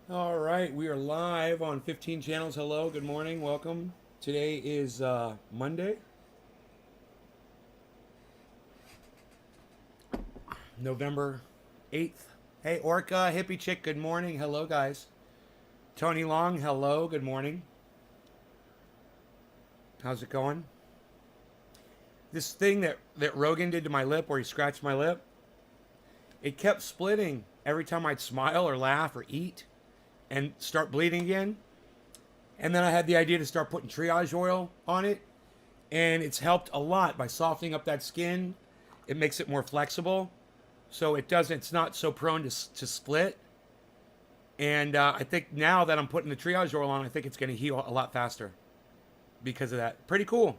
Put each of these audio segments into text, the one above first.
All right, we are live on 15 channels. Hello, good morning, welcome. Today is Monday, November 8th. Hey, Orca, Hippie Chick, good morning. Hello, guys. Tony Long, hello, good morning. How's it going? This thing that Rogan did to my lip, where he scratched my lip, it kept splitting every time I'd smile or laugh or eat and start bleeding again. And then I had the idea to start putting triage oil on it, and it's helped a lot by softening up that skin. It makes it more flexible, so it doesn't. It's not so prone to split. And I think now that I'm putting the triage oil on, I think it's going to heal a lot faster because of that. Pretty cool.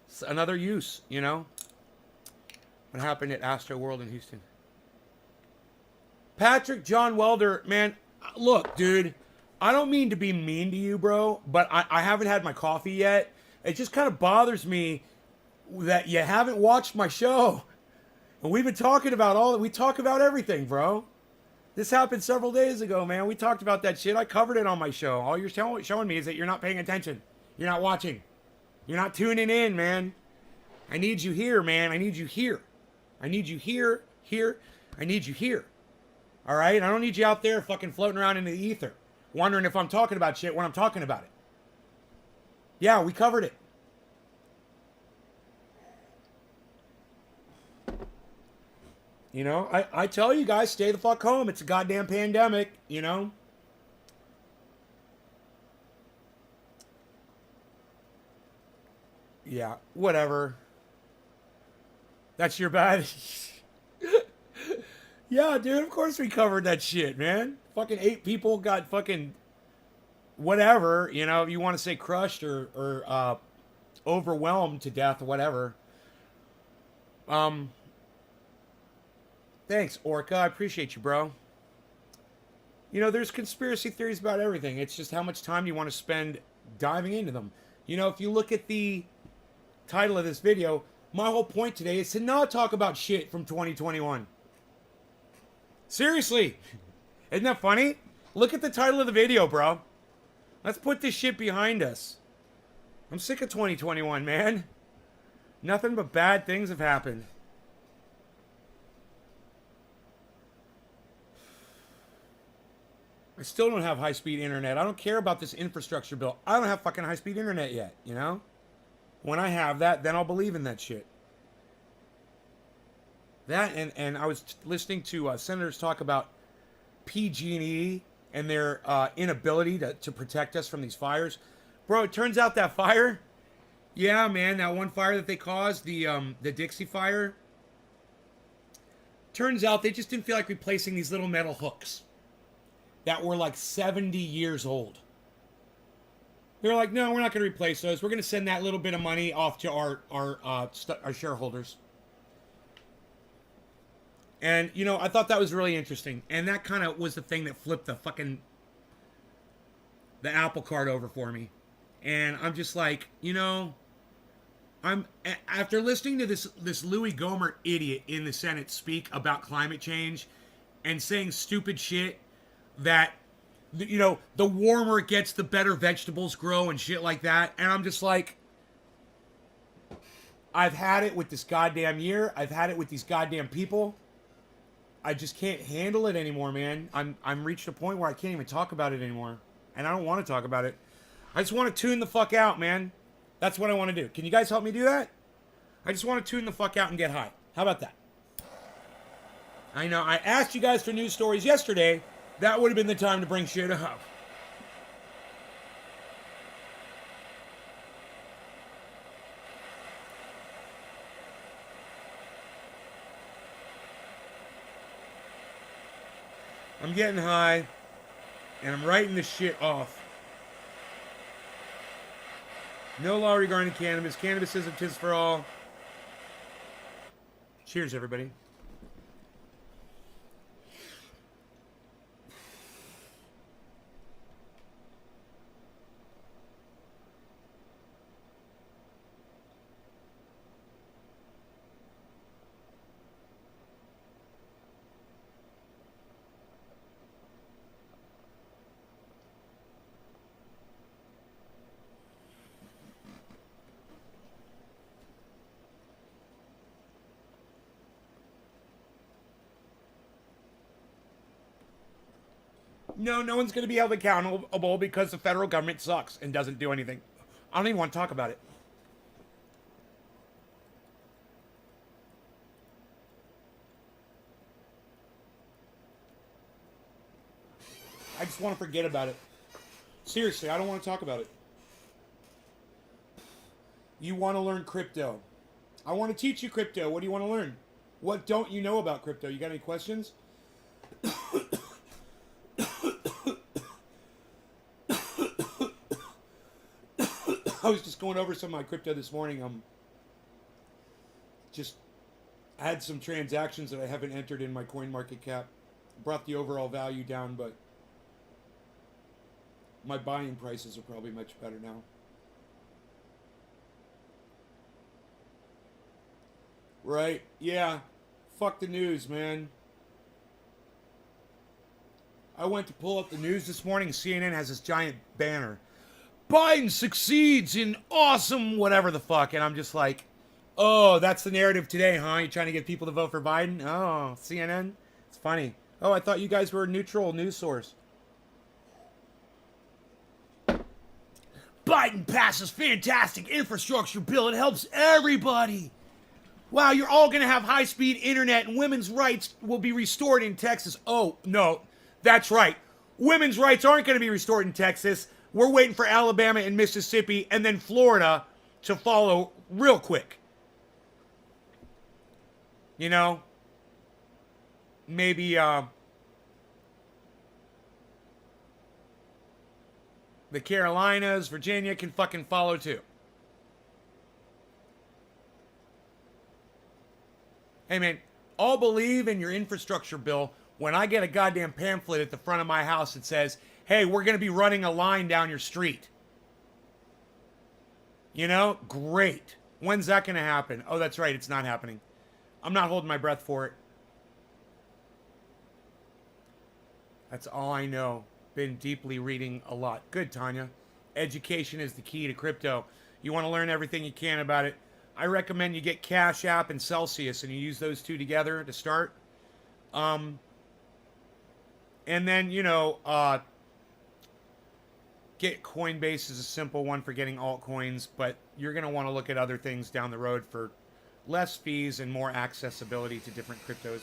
It's another use, you know. What happened at Astro World in Houston? Patrick John Welder, man, look, dude. I don't mean to be mean to you, bro, but I haven't had my coffee yet. It just kind of bothers me that you haven't watched my show. And we've been talking about we talk about everything, bro. This happened several days ago, man. We talked about that shit. I covered it on my show. All you're showing me is that you're not paying attention. You're not watching. You're not tuning in, man. I need you here, man. I need you here. I need you here, here. I need you here. All right? I don't need you out there fucking floating around in the ether, wondering if I'm talking about shit when I'm talking about it. Yeah, we covered it. You know, I tell you guys, stay the fuck home. It's a goddamn pandemic, you know? Yeah, whatever. That's your bad. Yeah, dude, of course we covered that shit, man. Fucking 8 people got fucking whatever, you know, if you want to say crushed or overwhelmed to death or whatever. Um, Thanks, Orca. I appreciate you, bro. You know, there's conspiracy theories about everything. It's just how much time you want to spend diving into them. You know, if you look at the title of this video, my whole point today is to not talk about shit from 2021. Seriously. Isn't that funny? Look at the title of the video, bro. Let's put this shit behind us. I'm sick of 2021, man. Nothing but bad things have happened. I still don't have high speed internet. I don't care about this infrastructure bill. I don't have fucking high speed internet yet, you know? When I have that, then I'll believe in that shit. That and I was listening to senators talk about PG&E and their inability to protect us from these fires. Bro, it turns out that fire, yeah, man, that one fire that they caused, the Dixie fire, turns out they just didn't feel like replacing these little metal hooks that were like 70 years old. They're like, no, we're not going to replace those. We're going to send that little bit of money off to our shareholders. And you know, I thought that was really interesting, and that kind of was the thing that flipped the apple cart over for me. And I'm just like, you know, I'm after listening to this Louis Gohmert idiot in the Senate speak about climate change and saying stupid shit that, you know, the warmer it gets, the better vegetables grow and shit like that. And I'm just like, I've had it with this goddamn year. I've had it with these goddamn people. I just can't handle it anymore, man. I'm reached a point where I can't even talk about it anymore, and I don't want to talk about it. I just want to tune the fuck out, man. That's what I want to do. Can you guys help me do that? I just want to tune the fuck out and get high. How about that? I know I asked you guys for news stories yesterday. That would have been the time to bring shit up. I'm getting high, and I'm writing this shit off. No law regarding cannabis. Cannabis isn't tis for all. Cheers, everybody. No, no one's going to be held accountable because the federal government sucks and doesn't do anything. I don't even want to talk about it. I just want to forget about it. Seriously, I don't want to talk about it. You want to learn crypto. I want to teach you crypto. What do you want to learn? What don't you know about crypto? You got any questions? I was just going over some of my crypto this morning. Just had some transactions that I haven't entered in my coin market cap. Brought the overall value down, but my buying prices are probably much better now. Right? Yeah. Fuck the news, man. I went to pull up the news this morning. CNN has this giant banner. Biden succeeds in awesome whatever the fuck. And I'm just like, oh, that's the narrative today, huh? You trying to get people to vote for Biden? Oh, CNN? It's funny. Oh, I thought you guys were a neutral news source. Biden passes fantastic infrastructure bill. It helps everybody. Wow, you're all going to have high-speed internet and women's rights will be restored in Texas. Oh, no, that's right. Women's rights aren't going to be restored in Texas. We're waiting for Alabama and Mississippi and then Florida to follow real quick. You know, maybe the Carolinas, Virginia can fucking follow too. Hey man, I'll believe in your infrastructure bill when I get a goddamn pamphlet at the front of my house that says, hey, we're going to be running a line down your street. You know? Great. When's that going to happen? Oh, that's right. It's not happening. I'm not holding my breath for it. That's all I know. Been deeply reading a lot. Good, Tanya. Education is the key to crypto. You want to learn everything you can about it. I recommend you get Cash App and Celsius and you use those two together to start. And then, you know, get Coinbase is a simple one for getting altcoins, but you're going to want to look at other things down the road for less fees and more accessibility to different cryptos.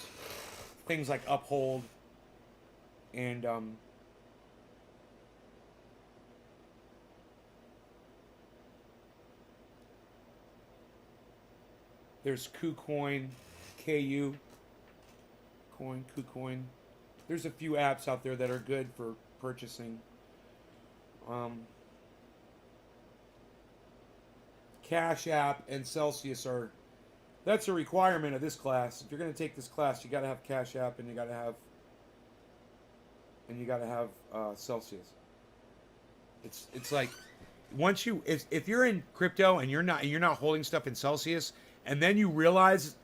Things like Uphold and there's KuCoin, KU Coin, KuCoin. There's a few apps out there that are good for purchasing. Cash App and Celsius are, that's a requirement of this class. If you're going to take this class, you got to have Cash App and you got to have Celsius. It's like once you if you're in crypto and you're not holding stuff in Celsius and then you realize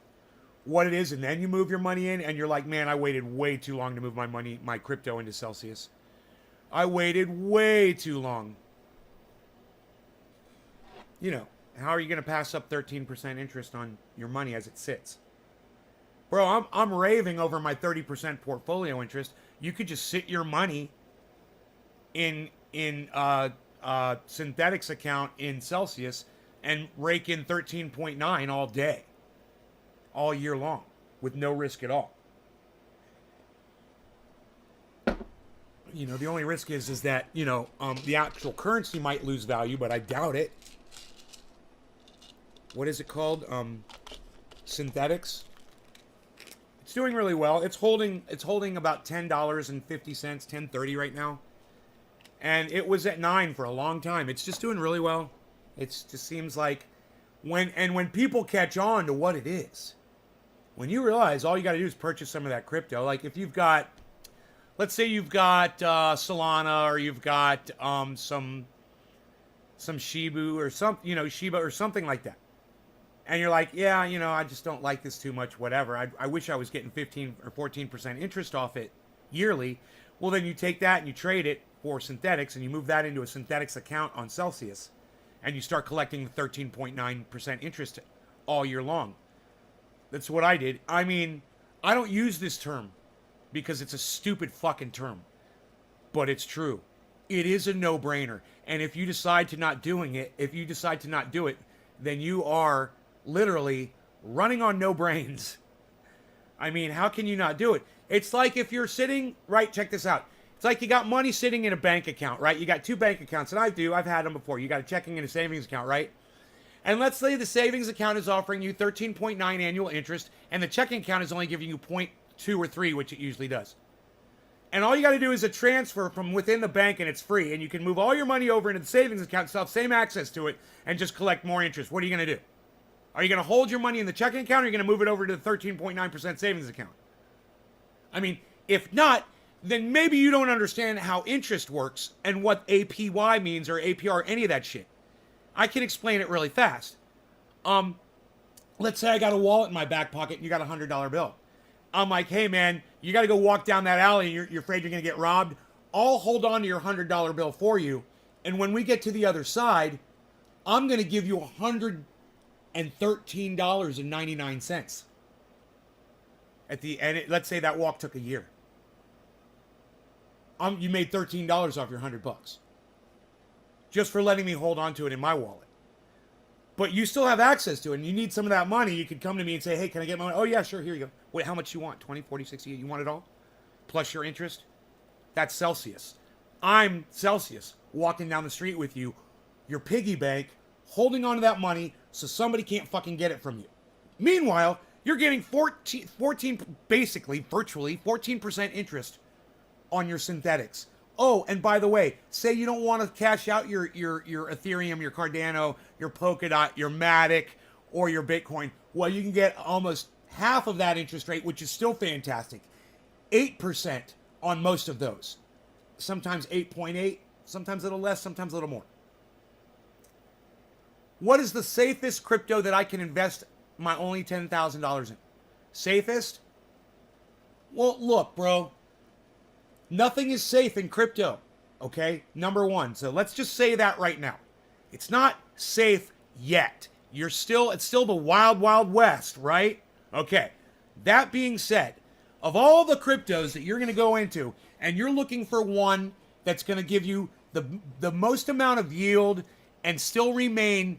what it is and then you move your money in and you're like, man, I waited way too long to move my crypto into Celsius. I waited way too long. You know, how are you going to pass up 13% interest on your money as it sits? Bro, I'm raving over my 30% portfolio interest. You could just sit your money in Synthetics account in Celsius and rake in 13.9 all day, all year long, with no risk at all. You know, the only risk is that, you know, the actual currency might lose value, but I doubt it. What is it called? Synthetics. It's doing really well. It's holding about $10.50, $10.30 right now. And it was at $9 for a long time. It's just doing really well. It just seems like when people catch on to what it is, when you realize all you got to do is purchase some of that crypto. Like if you've got, let's say you've got Solana or you've got some Shibu or Shiba or something like that. And you're like, yeah, you know, I just don't like this too much, whatever. I wish I was getting 15 or 14% interest off it yearly. Well, then you take that and you trade it for Synthetics and you move that into a Synthetics account on Celsius and you start collecting 13.9% interest all year long. That's what I did. I mean, I don't use this term because it's a stupid fucking term. but it's true. It is a no-brainer. And if you decide to not doing it, if you decide to not do it, then you are literally running on no brains. I mean, how can you not do it? It's like if you're sitting, right, check this out. It's like you got money sitting in a bank account, right? You got two bank accounts, and I've had them before. You got a checking and a savings account, right? And let's say the savings account is offering you 13.9 annual interest, and the checking account is only giving you 0.2 or 3, which it usually does. And all you got to do is a transfer from within the bank, and it's free. And you can move all your money over into the savings account, still have same access to it, and just collect more interest. What are you going to do? Are you going to hold your money in the checking account, or are you going to move it over to the 13.9% savings account? I mean, if not, then maybe you don't understand how interest works and what APY means or APR, any of that shit. I can explain it really fast. Let's say I got a wallet in my back pocket and you got a $100 bill. I'm like, hey man, you got to go walk down that alley and you're afraid you're going to get robbed. I'll hold on to your $100 bill for you. And when we get to the other side, I'm going to give you $113.99. At the end, let's say that walk took a year. You made $13 off your $100 just for letting me hold on to it in my wallet. But you still have access to it, and you need some of that money. You could come to me and say, hey, can I get my money? Oh, yeah, sure, here you go. Wait, how much you want? 20, 40, 60? You want it all? Plus your interest? That's Celsius. I'm Celsius, walking down the street with you, your piggy bank, holding on to that money so somebody can't fucking get it from you. Meanwhile, you're getting 14 basically, virtually, 14% interest on your synthetics. Oh, and by the way, say you don't want to cash out your Ethereum, your Cardano, your Polkadot, your Matic, or your Bitcoin. Well, you can get almost half of that interest rate, which is still fantastic. 8% on most of those. Sometimes 8.8, sometimes a little less, sometimes a little more. What is the safest crypto that I can invest my only $10,000 in? Safest? Well, look, bro. Nothing is safe in crypto, okay? Number one. So let's just say that right now. It's not safe yet. It's still the wild, wild west, right? Okay. That being said, of all the cryptos that you're going to go into, and you're looking for one that's going to give you the most amount of yield and still remain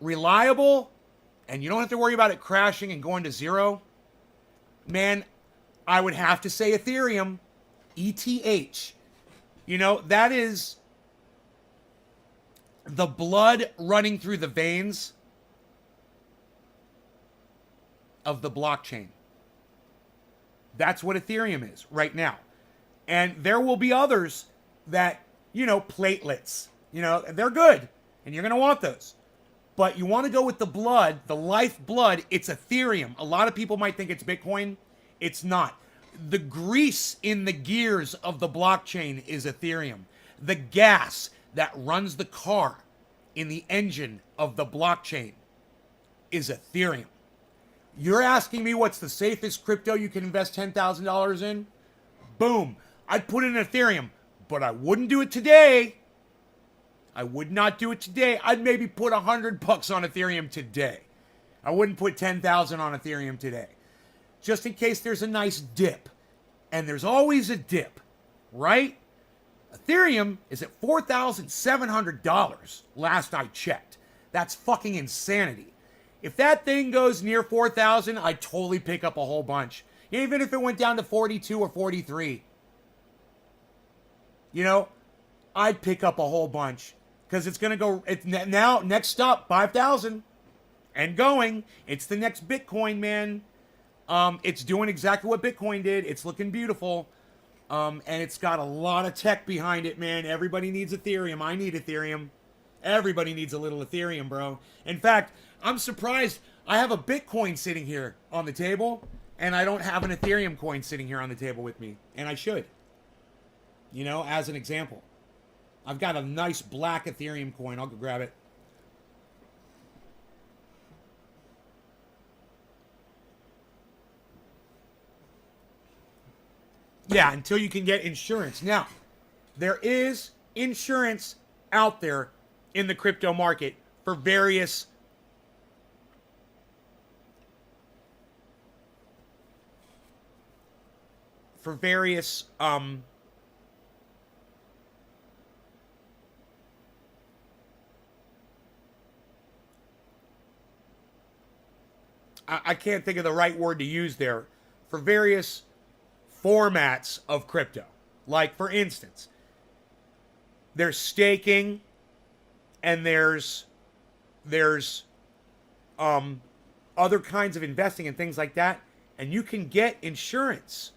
reliable, and you don't have to worry about it crashing and going to zero, man, I would have to say Ethereum. ETH. You know, that is the blood running through the veins of the blockchain. That's what Ethereum is right now. And there will be others that, you know, platelets. You know, they're good. And you're going to want those. But you want to go with the blood, the lifeblood, it's Ethereum. A lot of people might think it's Bitcoin. It's not. The grease in the gears of the blockchain is Ethereum. The gas that runs the car in the engine of the blockchain is Ethereum. You're asking me what's the safest crypto you can invest $10,000 in? Boom. I'd put it in Ethereum, but I wouldn't do it today. I would not do it today. I'd maybe put $100 on Ethereum today. I wouldn't put 10,000 on Ethereum today. Just in case there's a nice dip. And there's always a dip, right? Ethereum is at $4,700 last I checked. That's fucking insanity. If that thing goes near 4,000, I'd totally pick up a whole bunch. Even if it went down to 42 or 43. You know, I'd pick up a whole bunch. Because it's going to go, now, next stop, 5,000. And going. It's the next Bitcoin, man. It's doing exactly what Bitcoin did. It's looking beautiful. And it's got a lot of tech behind it, man. Everybody needs Ethereum. I need Ethereum. Everybody needs a little Ethereum, bro. In fact, I'm surprised I have a Bitcoin sitting here on the table, and I don't have an Ethereum coin sitting here on the table with me. And I should. You know, as an example. I've got a nice black Ethereum coin. I'll go grab it. Yeah, until you can get insurance. Now, there is insurance out there in the crypto market for various I can't think of the right word to use there, for various formats of crypto. Like, for instance, there's staking, and there's other kinds of investing and things like that, and you can get insurance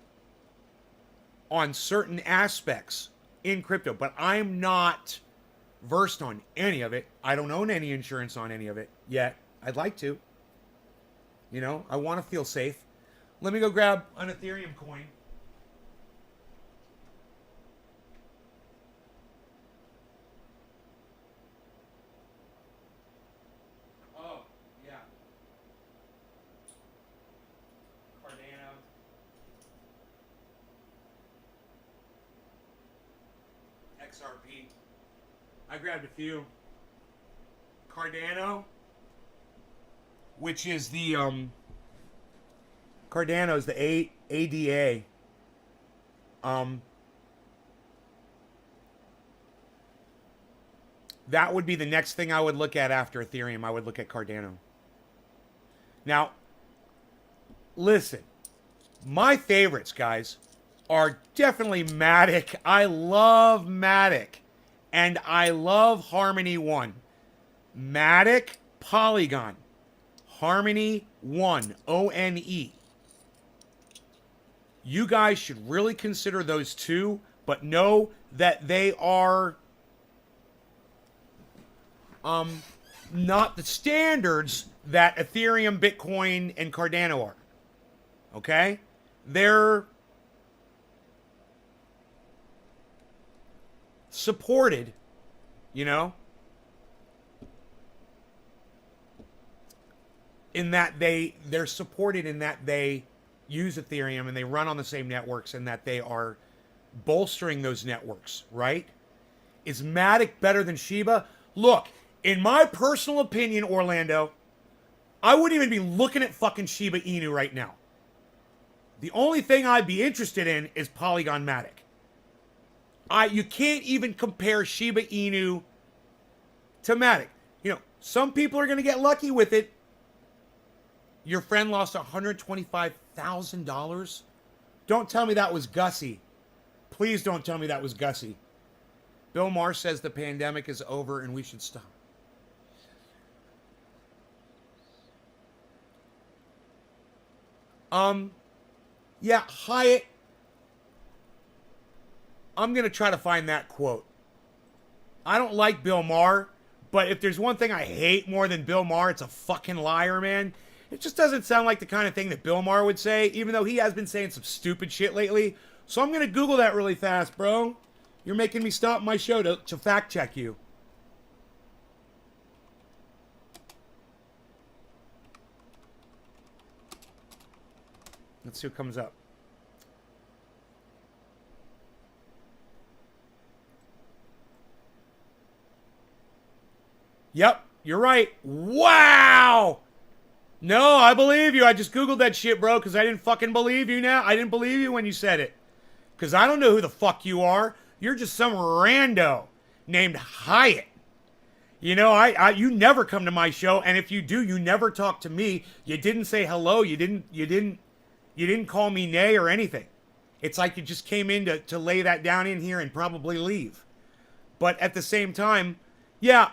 on certain aspects in crypto, but I'm not versed on any of it. I don't own any insurance on any of it yet. I'd like to. You know, I want to feel safe. Let me go grab an Ethereum coin. Oh, yeah. Cardano. XRP. I grabbed a few. Cardano, which is the Cardano is the ADA. That would be the next thing I would look at after Ethereum. I would look at Cardano. Now, listen, my favorites, guys, are definitely Matic. I love Matic. And I love Harmony One. Matic, Polygon. Harmony One. ONE. You guys should really consider those two, but know that they are not the standards that Ethereum, Bitcoin, and Cardano are. Okay? They're supported, you know, in that they're supported in that they use Ethereum and they run on the same networks and that they are bolstering those networks, right? Is Matic better than Shiba? Look, in my personal opinion, Orlando, I wouldn't even be looking at fucking Shiba Inu right now. The only thing I'd be interested in is Polygon Matic. You can't even compare Shiba Inu to Matic. You know, some people are going to get lucky with it. Your friend lost $125,000. Don't tell me that was Gussie. Please don't tell me that was Gussie. Bill Maher says the pandemic is over and we should stop. Yeah, Hyatt. I'm going to try to find that quote. I don't like Bill Maher, but if there's one thing I hate more than Bill Maher, it's a fucking liar, man. It just doesn't sound like the kind of thing that Bill Maher would say, even though he has been saying some stupid shit lately. So I'm going to Google that really fast, bro. You're making me stop my show to fact check you. Let's see what comes up. Yep, you're right. Wow! No, I believe you. I just Googled that shit, bro, because I didn't fucking believe you now. I didn't believe you when you said it. Because I don't know who the fuck you are. You're just some rando named Hyatt. You know, you never come to my show, and if you do, you never talk to me. You didn't say hello. You didn't call me nay or anything. It's like you just came in to lay that down in here and probably leave. But at the same time, yeah,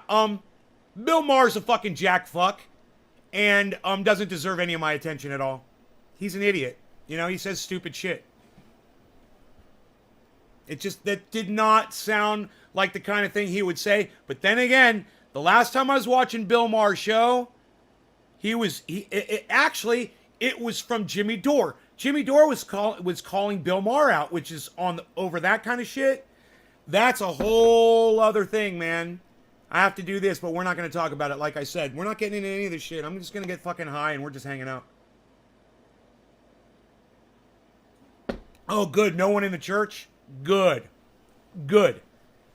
Bill Maher's a fucking jack fuck. And doesn't deserve any of my attention at all. He's an idiot. You know, he says stupid shit. It just, that did not sound like the kind of thing he would say. But then again, the last time I was watching Bill Maher's show, it was from Jimmy Dore. Jimmy Dore was calling Bill Maher out, which is over that kind of shit. That's a whole other thing, man. I have to do this, but we're not going to talk about it. Like I said, we're not getting into any of this shit. I'm just going to get fucking high and we're just hanging out. Oh, good. No one in the church? Good. Good.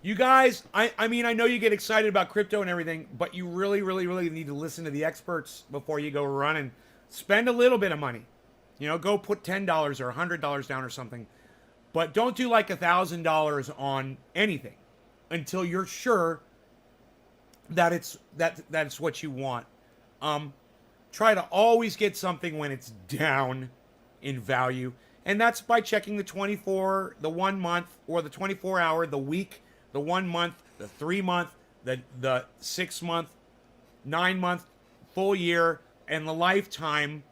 You guys, I mean, I know you get excited about crypto and everything, but you really, really, really need to listen to the experts before you go running. Spend a little bit of money. You know, go put $10 or $100 down or something. But don't do like $1,000 on anything until you're sure that it's what you want. try to always get something when it's down in value. And that's by checking the 24, the 1 month, or the 24 hour, the week, the 1 month, the 3 month, the 6 month, 9 month, full year, and the lifetime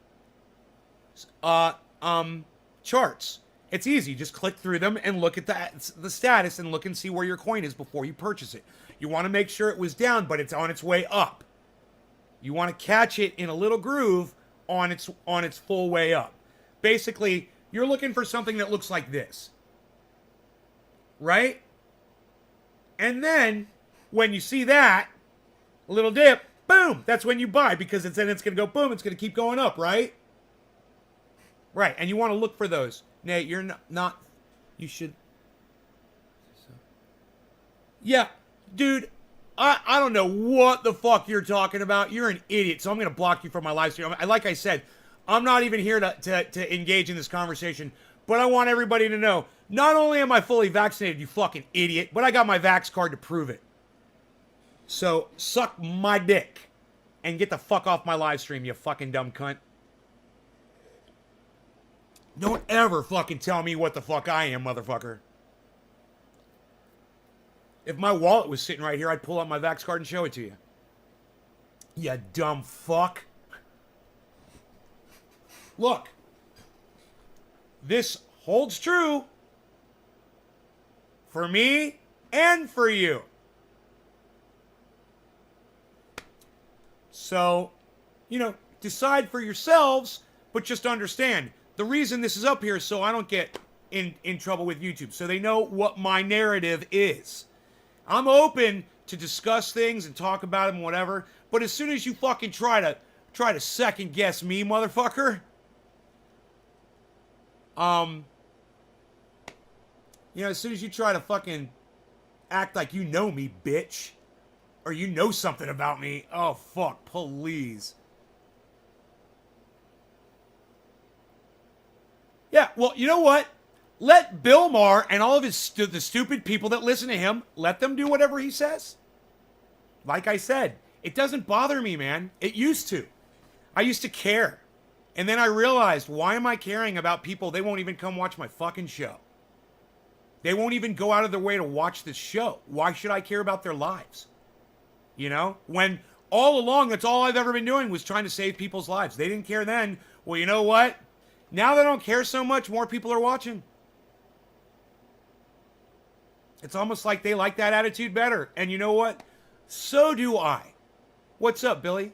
charts. It's easy. Just click through them and look at the status and look and see where your coin is before you purchase it. You want to make sure it was down, but it's on its way up. You want to catch it in a little groove on its full way up. Basically, you're looking for something that looks like this. Right? And then, when you see that, a little dip, boom, that's when you buy, because then it's going to go boom, it's going to keep going up, right? Right, and you want to look for those. Nate, you're not you should. Yeah, dude, I don't know what the fuck you're talking about. You're an idiot, so I'm going to block you from my live stream. Like I said, I'm not even here to engage in this conversation, but I want everybody to know, not only am I fully vaccinated, you fucking idiot, but I got my Vax card to prove it. So, suck my dick and get the fuck off my live stream, you fucking dumb cunt. Don't ever fucking tell me what the fuck I am, motherfucker. If my wallet was sitting right here, I'd pull out my Vax card and show it to you. You dumb fuck. Look. This holds true for me and for you. So, decide for yourselves, but just understand, the reason this is up here is so I don't get in trouble with YouTube, so they know what my narrative is. I'm open to discuss things and talk about them and whatever, but as soon as you fucking try to second guess me, motherfucker, as soon as you try to fucking act like you know me, bitch, or you know something about me, oh fuck, please. Yeah, well, you know what? Let Bill Maher and all of the stupid people that listen to him, let them do whatever he says. Like I said, it doesn't bother me, man. It used to. I used to care. And then I realized, why am I caring about people? They won't even come watch my fucking show. They won't even go out of their way to watch this show. Why should I care about their lives? When all along, that's all I've ever been doing was trying to save people's lives. They didn't care then. Well, you know what? Now they don't care so much, more people are watching. It's almost like they like that attitude better. And you know what? So do I. What's up, Billy?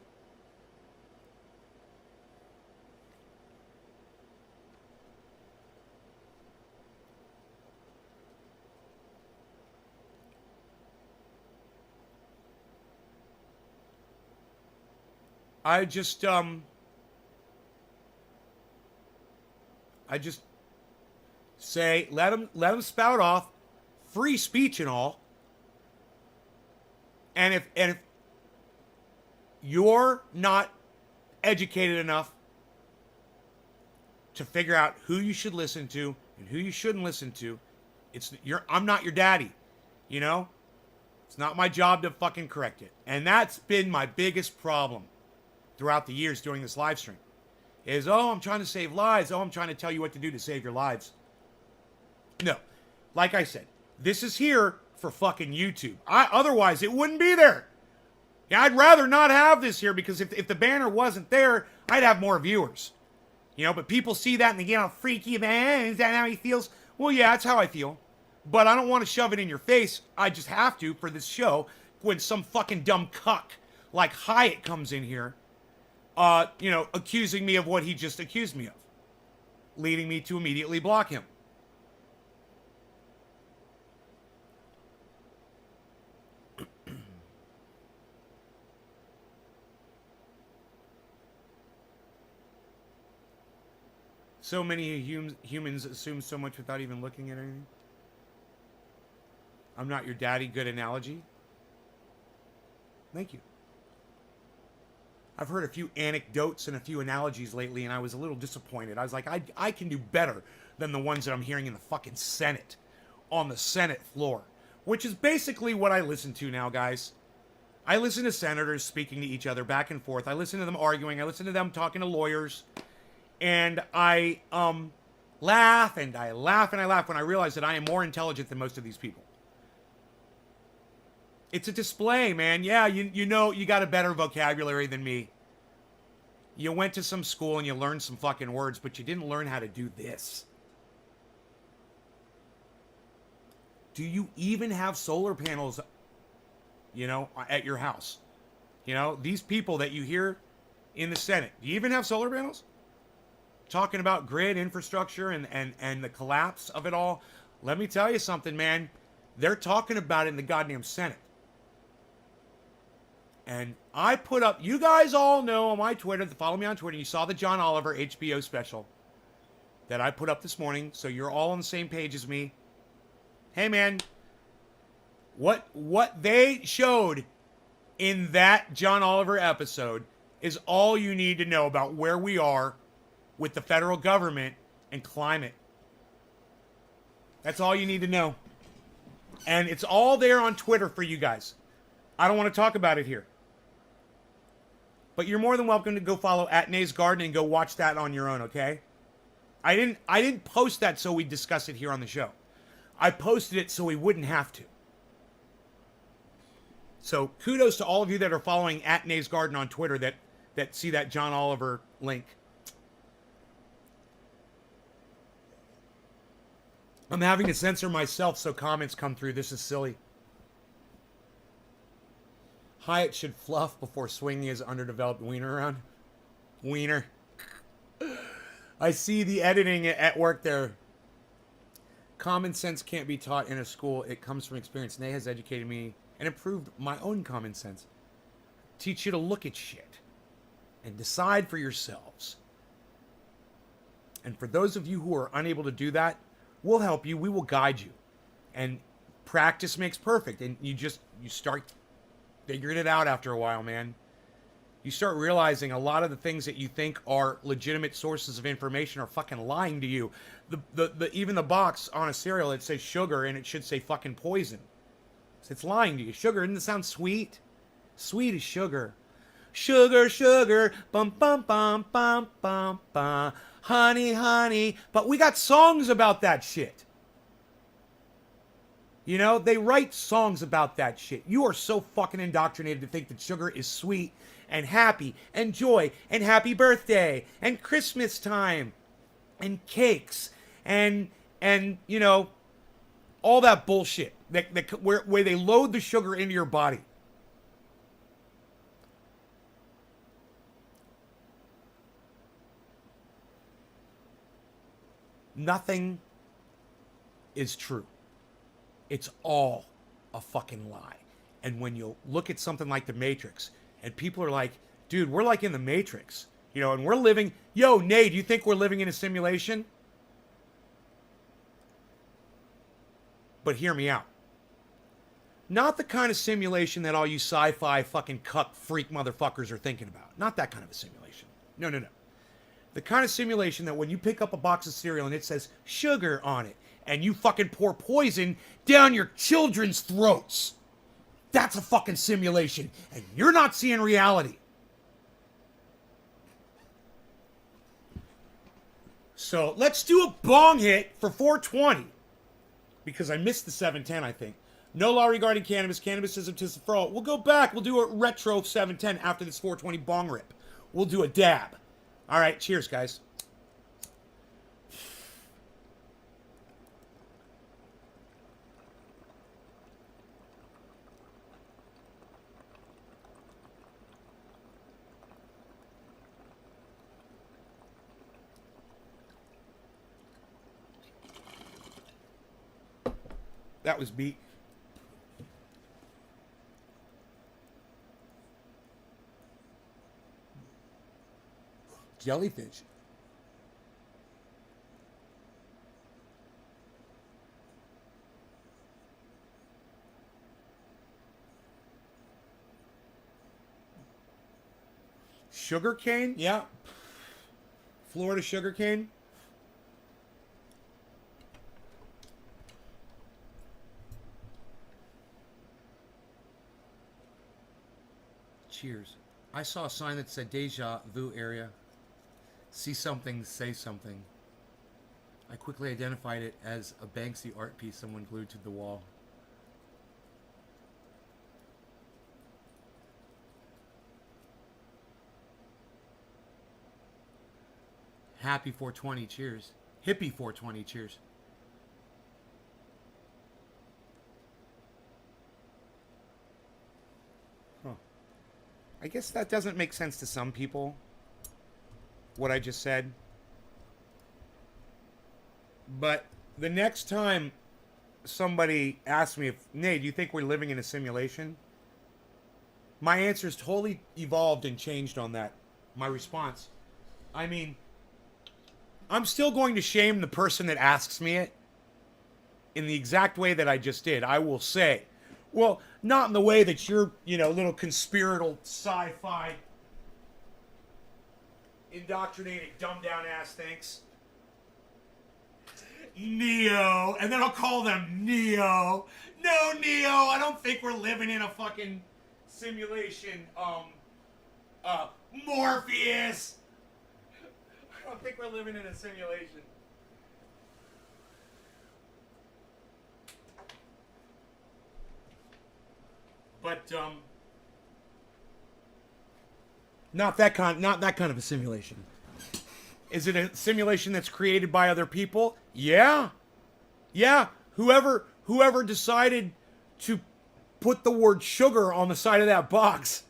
I just say, let them spout off, free speech and all. And if you're not educated enough to figure out who you should listen to and who you shouldn't listen to, I'm not your daddy, It's not my job to fucking correct it. And that's been my biggest problem throughout the years doing this live stream. Is, I'm trying to save lives. I'm trying to tell you what to do to save your lives. No. Like I said, this is here for fucking YouTube. Otherwise, it wouldn't be there. Yeah, I'd rather not have this here, because if the banner wasn't there, I'd have more viewers. But people see that and they get all freaky, man. Is that how he feels? Well, yeah, that's how I feel. But I don't want to shove it in your face. I just have to for this show when some fucking dumb cuck like Hyatt comes in here, accusing me of what he just accused me of, leading me to immediately block him. So many humans assume so much without even looking at anything. I'm not your daddy. Good analogy. Thank you. I've heard a few anecdotes and a few analogies lately, and I was a little disappointed. I was like, I can do better than the ones that I'm hearing in the fucking Senate, on the Senate floor, which is basically what I listen to now, guys. I listen to senators speaking to each other back and forth. I listen to them arguing. I listen to them talking to lawyers. And I laugh and I laugh and I laugh when I realize that I am more intelligent than most of these people. It's a display, man. Yeah, you know you got a better vocabulary than me. You went to some school and you learned some fucking words, but you didn't learn how to do this. Do you even have solar panels, you know, at your house? You know, these people that you hear in the Senate, do you even have solar panels? Talking about grid infrastructure and the collapse of it all. Let me tell you something, man. They're talking about it in the goddamn Senate. And I put up, you guys all know on my Twitter, follow me on Twitter, you saw the John Oliver HBO special that I put up this morning, so you're all on the same page as me. Hey, man, what they showed in that John Oliver episode is all you need to know about where we are with the federal government and climate. That's all you need to know. And it's all there on Twitter for you guys. I don't want to talk about it here. But you're more than welcome to go follow @Nays Garden and go watch that on your own, okay? I didn't post that so we'd discuss it here on the show. I posted it so we wouldn't have to. So kudos to all of you that are following @Nays Garden on Twitter that see that John Oliver link. I'm having to censor myself so comments come through. This is silly. Hyatt should fluff before swinging his underdeveloped wiener around. Wiener. I see the editing at work there. Common sense can't be taught in a school. It comes from experience. Nay has educated me and improved my own common sense. Teach you to look at shit and decide for yourselves. And for those of you who are unable to do that, we'll help you. We will guide you. And practice makes perfect. And you start figuring it out after a while, man. You start realizing a lot of the things that you think are legitimate sources of information are fucking lying to you. Even the box on a cereal, it says sugar and it should say fucking poison. So it's lying to you. Sugar, doesn't it sound sweet? Sweet is sugar. Sugar, sugar, bum bum bum bum bum bum. Honey, honey. But we got songs about that shit. You know, they write songs about that shit. You are so fucking indoctrinated to think that sugar is sweet and happy and joy and happy birthday and Christmas time and cakes and you know, all that bullshit where they load the sugar into your body. Nothing is true. It's all a fucking lie. And when you look at something like The Matrix, and people are like, dude, we're like in The Matrix. You know, and we're living... Yo, Nate, do you think we're living in a simulation? But hear me out. Not the kind of simulation that all you sci-fi fucking cuck freak motherfuckers are thinking about. Not that kind of a simulation. No, no, no. The kind of simulation that when you pick up a box of cereal and it says sugar on it, and you fucking pour poison down your children's throats. That's a fucking simulation. And you're not seeing reality. So let's do a bong hit for 420. Because I missed the 710, I think. No law regarding cannabis. Cannabis is autism for all. We'll go back. We'll do a retro 710 after this 420 bong rip. We'll do a dab. All right. Cheers, guys. That was beat. Jellyfish. Sugar cane? Yeah. Florida sugar cane? cheers. I saw a sign that said Deja Vu area. See something, say something. I quickly identified it as a Banksy art piece someone glued to the wall. Happy 420, cheers. Hippie 420, cheers. Huh. I guess that doesn't make sense to some people, what I just said. But the next time somebody asks me if, Nate, do you think we're living in a simulation? My answer is totally evolved and changed on that. My response. I mean, I'm still going to shame the person that asks me it in the exact way that I just did. I will say, well, not in the way that your, little conspiratorial sci-fi indoctrinated, dumbed down ass thinks. Neo. And then I'll call them Neo. No, Neo, I don't think we're living in a fucking simulation. Morpheus. I don't think we're living in a simulation. But not that kind of a simulation. Is it a simulation that's created by other people? Yeah. Yeah. Whoever decided to put the word sugar on the side of that box.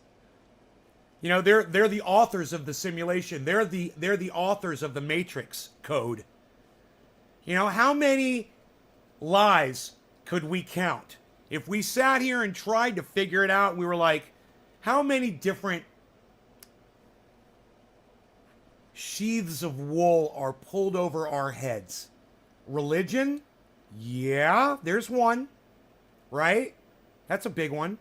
They're the authors of the simulation. They're the authors of the Matrix code. How many lies could we count? If we sat here and tried to figure it out, we were like, how many different sheaths of wool are pulled over our heads? Religion? Yeah, there's one. Right? That's a big one.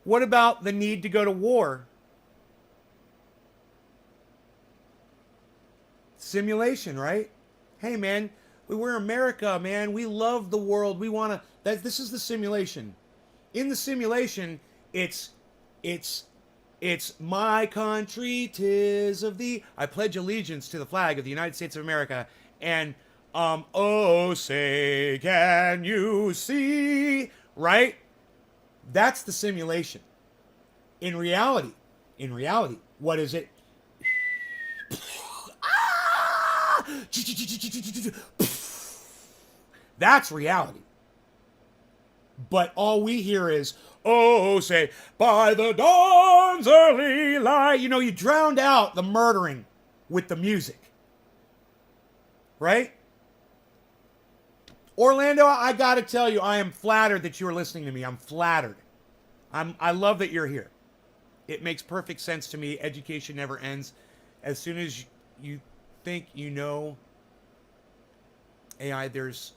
What about the need to go to war? Simulation, right? Hey, man, we're America, man. We love the world. We want to... This is the simulation. In the simulation, it's my country, 'tis of thee. I pledge allegiance to the flag of the United States of America. And, oh, say, can you see? Right? That's the simulation. In reality, what is it? That's reality. But all we hear is, oh, say, by the dawn's early light. You drowned out the murdering with the music. Right? Orlando, I got to tell you, I am flattered that you are listening to me. I'm flattered. I love that you're here. It makes perfect sense to me. Education never ends. As soon as you think you know AI, there's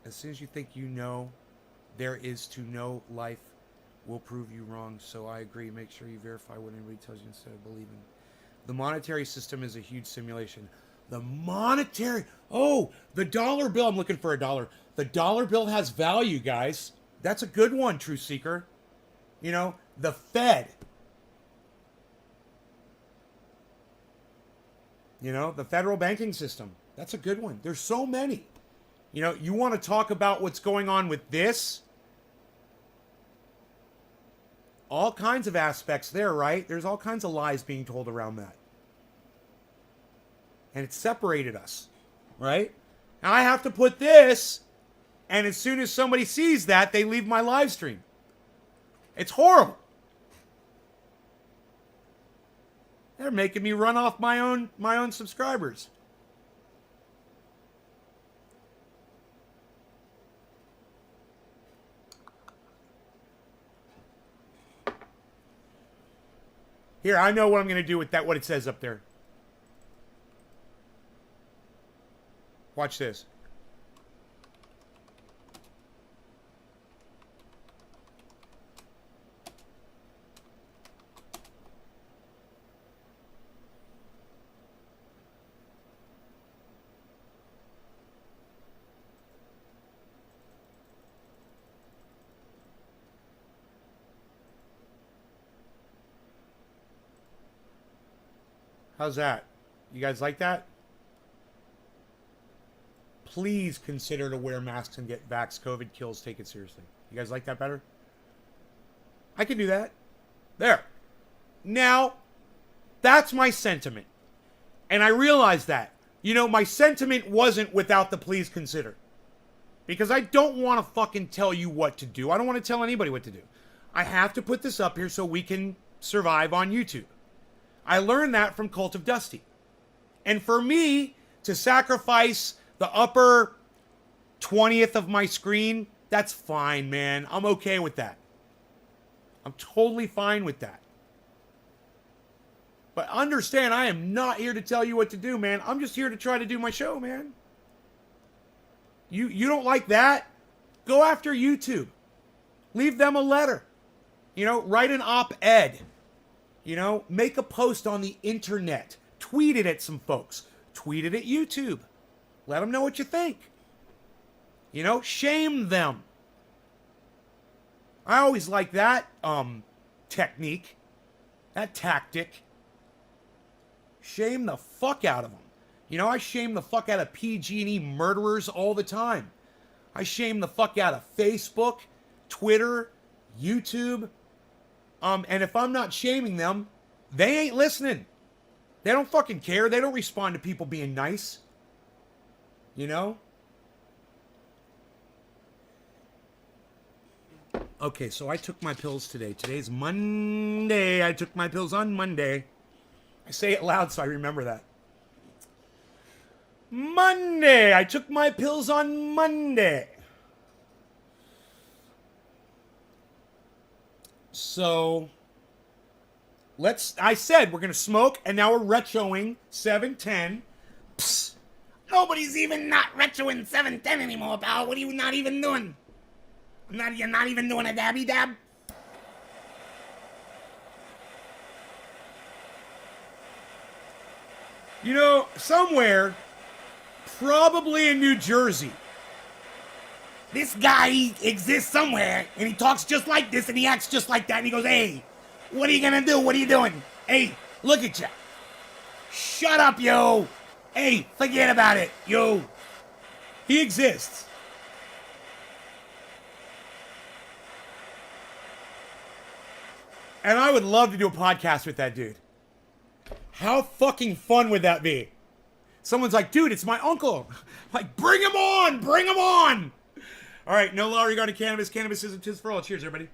as soon as you think you know, there is to know life will prove you wrong. So I agree. Make sure you verify what anybody tells you instead of believing. The monetary system is a huge simulation. The dollar bill. I'm looking for a dollar. The dollar bill has value, guys. That's a good one, Truth Seeker. The Fed. The federal banking system. That's a good one. There's so many. You want to talk about what's going on with this? All kinds of aspects there, right? There's all kinds of lies being told around that. And it separated us, right? Now I have to put this, and as soon as somebody sees that, they leave my live stream. It's horrible. They're making me run off my own subscribers. Here, I know what I'm going to do with that, what it says up there. Watch this. How's that? You guys like that? Please consider to wear masks and get vax. COVID kills. Take it seriously. You guys like that better? I can do that. There. Now, that's my sentiment. And I realize that. You know, my sentiment wasn't without the please consider. Because I don't want to fucking tell you what to do. I don't want to tell anybody what to do. I have to put this up here so we can survive on YouTube. I learned that from Cult of Dusty. And for me to sacrifice the upper 20th of my screen, that's fine, man. I'm okay with that. I'm totally fine with that. But understand, I am not here to tell you what to do, man. I'm just here to try to do my show, man. You don't like that? Go after YouTube. Leave them a letter. You know, write an op-ed. You know, make a post on the internet. Tweet it at some folks. Tweet it at YouTube. Let them know what you think. You know, shame them. I always like that technique, that tactic. Shame the fuck out of them. You know, I shame the fuck out of PG&E murderers all the time. I shame the fuck out of Facebook, Twitter, YouTube. And if I'm not shaming them, they ain't listening. They don't fucking care. They don't respond to people being nice. You know? Okay, so I took my pills today. Today's Monday. I took my pills on Monday. I say it loud so I remember that. Monday. I took my pills on Monday. So, I said we're going to smoke, and now we're retroing 710. Psst. Nobody's even not retroing 710 anymore, pal. What are you not even doing? You're not even doing a dabby dab? You know, somewhere, probably in New Jersey, this guy exists somewhere, and he talks just like this, and he acts just like that, and he goes, hey, what are you gonna do? What are you doing? Hey, look at you. Shut up, yo. Hey, forget about it, yo. He exists. And I would love to do a podcast with that dude. How fucking fun would that be? Someone's like, dude, it's my uncle. Like, bring him on, bring him on. All right, no law regarding cannabis. Cannabis isn't tis for all. Cheers, everybody.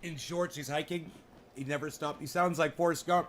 In shorts, he's hiking. He never stopped. He sounds like Forrest Gump.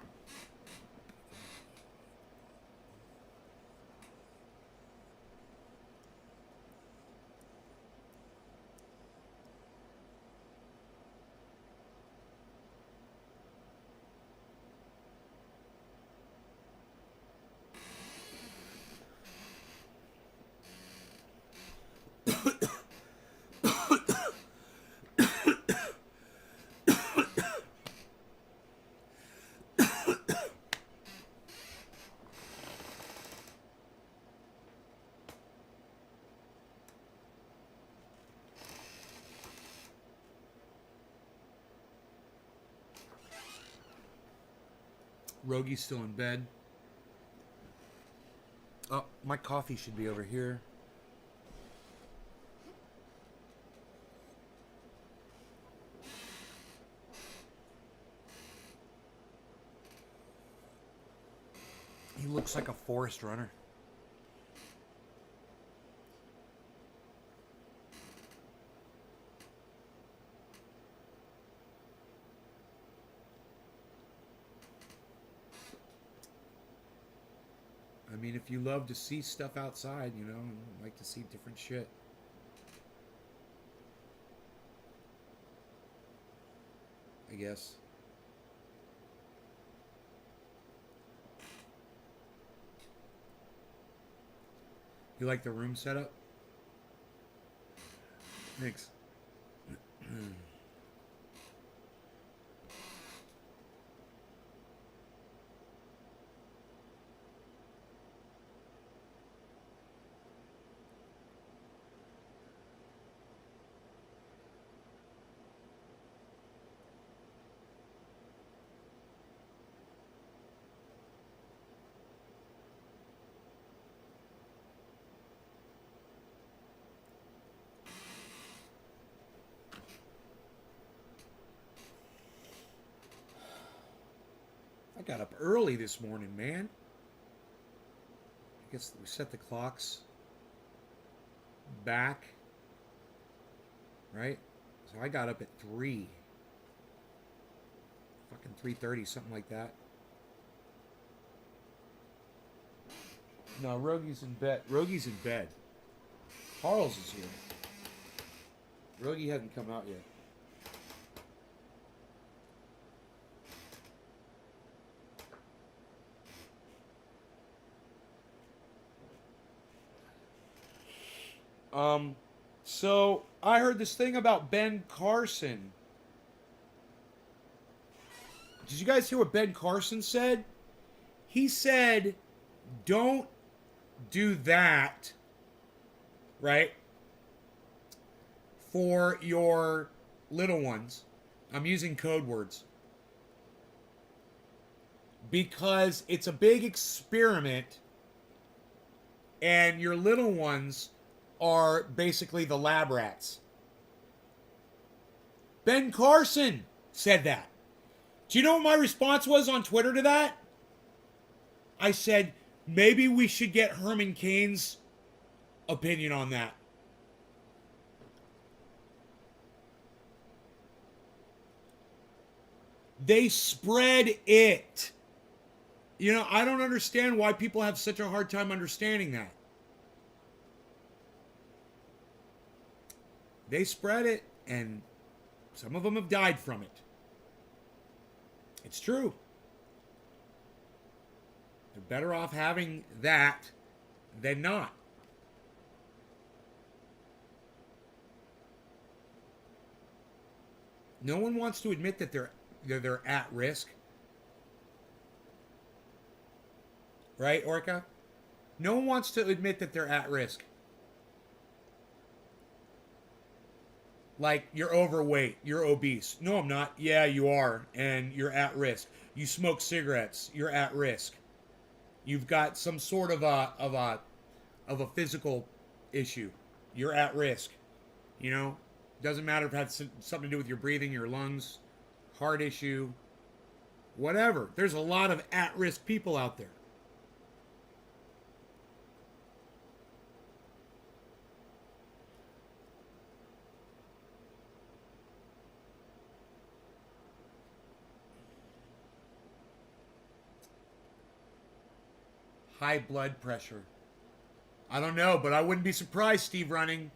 Rogi's still in bed. Oh, my coffee should be over here. He looks like a forest runner. I mean, if you love to see stuff outside, you know, and like to see different shit. I guess. You like the room setup? Thanks. I got up early this morning, man. I guess we set the clocks back, right? So I got up at 3. Fucking 3:30, something like that. No, Rogi's in bed. Rogi's in bed. Charles is here. Rogi hasn't come out yet. So I heard this thing about Ben Carson. Did you guys hear what Ben Carson said? He said, don't do that, right? For your little ones. I'm using code words. Because it's a big experiment and your little ones are basically the lab rats. Ben Carson said that. Do you know what my response was on Twitter to that? I said, maybe we should get Herman Cain's opinion on that. They spread it. You know, I don't understand why people have such a hard time understanding that. They spread it, and some of them have died from it. It's true. They're better off having that than not. No one wants to admit that they're at risk. Right, Orca? No one wants to admit that they're at risk. Like, you're overweight, you're obese. No, I'm not. Yeah, you are, and you're at risk. You smoke cigarettes, you're at risk. You've got some sort of a physical issue. You're at risk. You know, doesn't matter if it has something to do with your breathing, your lungs, heart issue, whatever. There's a lot of at-risk people out there. High blood pressure. I don't know, but I wouldn't be surprised, Steve Running.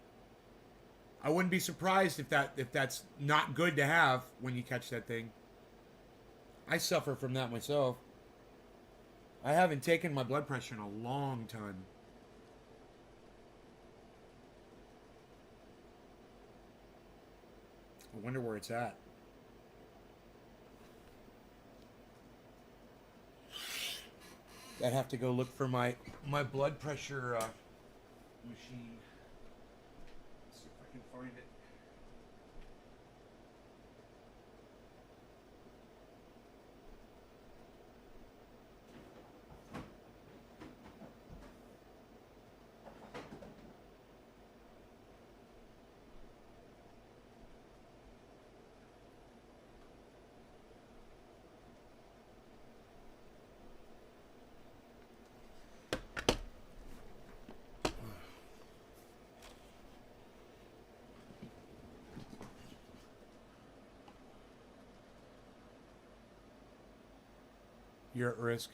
I wouldn't be surprised if that's not good to have when you catch that thing. I suffer from that myself. I haven't taken my blood pressure in a long time. I wonder where it's at. I'd have to go look for my blood pressure machine. Let's see if I can find it. You're at risk.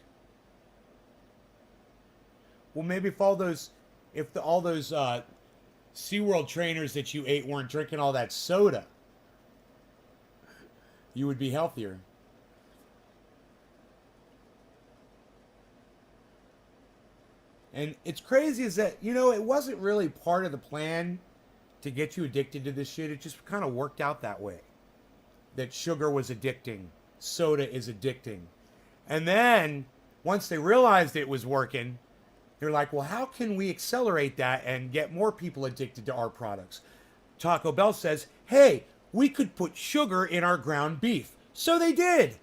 Well, maybe if all those SeaWorld trainers that you ate weren't drinking all that soda, you would be healthier. And it's crazy is that, it wasn't really part of the plan to get you addicted to this shit. It just kind of worked out that way. That sugar was addicting, soda is addicting. And then once they realized it was working, they're like, well, how can we accelerate that and get more people addicted to our products? Taco Bell says, hey, we could put sugar in our ground beef. So they did.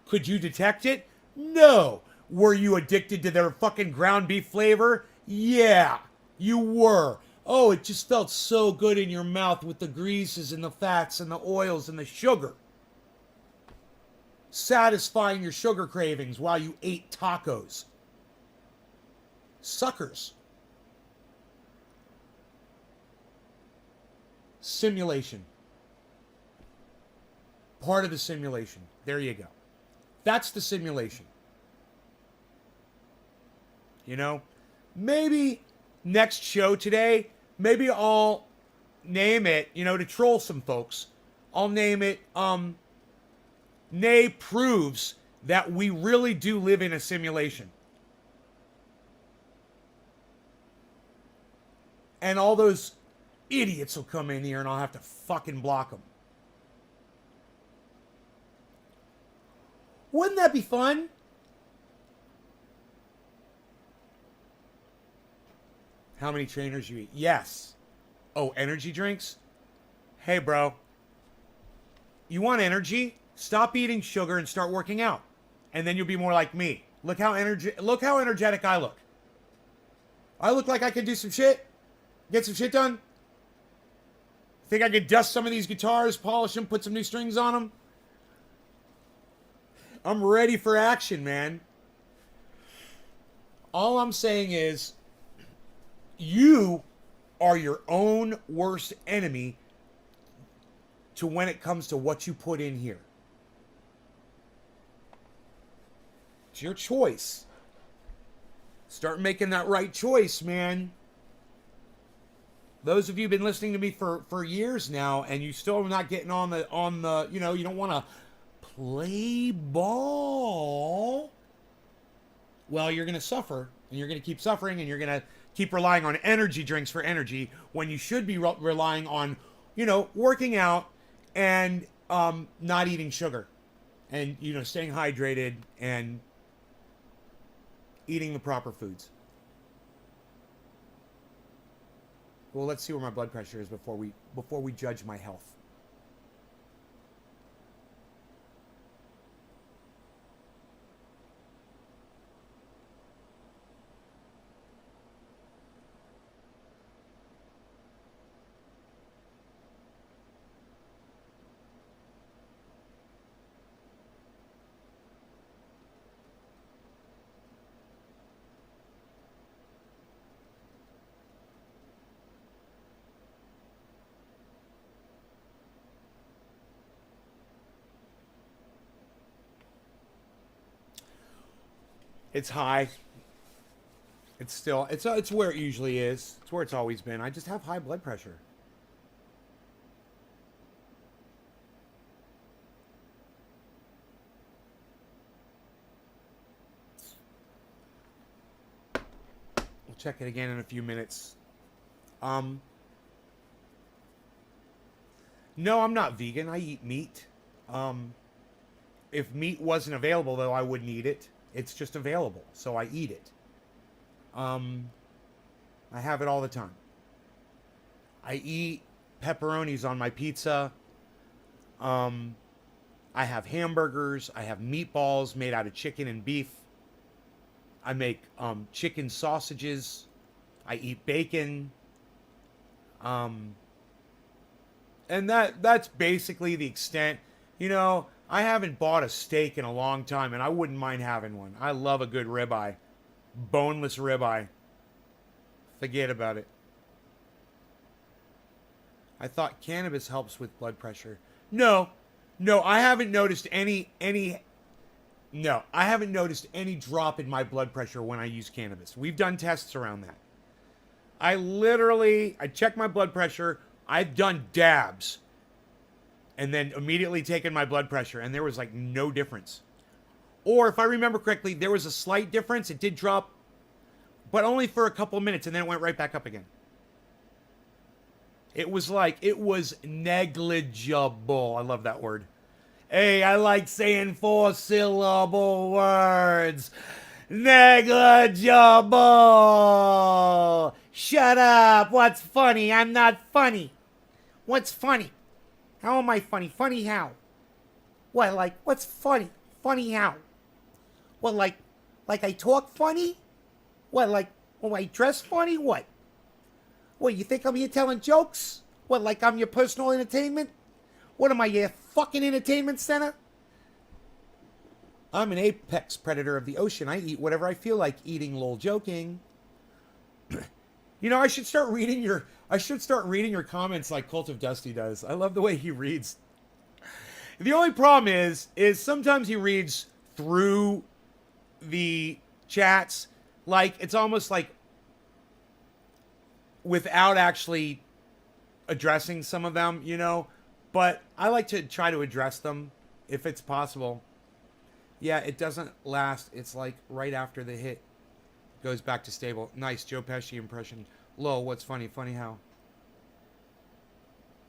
Could you detect it? No. Were you addicted to their fucking ground beef flavor? Yeah, you were. Oh, it just felt so good in your mouth with the greases and the fats and the oils and the sugar. Satisfying your sugar cravings while you ate tacos. Suckers. Simulation. Part of the simulation. There you go. That's the simulation. Maybe next show today, maybe I'll name it, to troll some folks. I'll name it, Nay proves that we really do live in a simulation. And all those idiots will come in here and I'll have to fucking block them. Wouldn't that be fun? How many trainers you eat? Yes. Oh, energy drinks? Hey, bro. You want energy? Stop eating sugar and start working out. And then you'll be more like me. Look how energetic I look. I look like I can do some shit. Get some shit done. Think I could dust some of these guitars, polish them, put some new strings on them? I'm ready for action, man. All I'm saying is, you are your own worst enemy to when it comes to what you put in here. It's your choice. Start making that right choice, man. Those of you who've been listening to me for years now, and you still are not getting on the you don't want to play ball. Well, you're going to suffer, and you're going to keep suffering, and you're going to keep relying on energy drinks for energy when you should be relying on, working out and not eating sugar and, staying hydrated and eating the proper foods. Well, let's see where my blood pressure is before we judge my health. It's high. It's where it usually is. It's where it's always been. I just have high blood pressure. We'll check it again in a few minutes. No, I'm not vegan. I eat meat. If meat wasn't available, though, I wouldn't eat it. It's just available, so I eat it. I have it all the time. I eat pepperonis on my pizza. I have hamburgers. I have meatballs made out of chicken and beef. I make chicken sausages. I eat bacon. And that's basically the extent. I haven't bought a steak in a long time, and I wouldn't mind having one. I love a good ribeye. Boneless ribeye. Forget about it. I thought cannabis helps with blood pressure. No, I haven't noticed any No, I haven't noticed any drop in my blood pressure when I use cannabis. We've done tests around that. I check my blood pressure. I've done dabs and then immediately taken my blood pressure, and there was like no difference. Or if I remember correctly, there was a slight difference. It did drop, but only for a couple of minutes, and then it went right back up again. It was negligible. I love that word. Hey, I like saying 4-syllable words. Negligible. Shut up. What's funny? I'm not funny. What's funny? How am I funny? Funny how? What, like, what's funny? Funny how? What, like I talk funny? What, like, when I dress funny? What? What, you think I'm here telling jokes? What, like I'm your personal entertainment? What am I, your fucking entertainment center? I'm an apex predator of the ocean. I eat whatever I feel like eating, lol, joking. You know, I should start reading your comments like Cult of Dusty does. I love the way he reads. The only problem is sometimes he reads through the chats like it's almost like without actually addressing some of them, you know, but I like to try to address them if it's possible. Yeah, it doesn't last. It's like right after the hit goes back to stable. Nice Joe Pesci impression. Lol, what's funny? Funny how?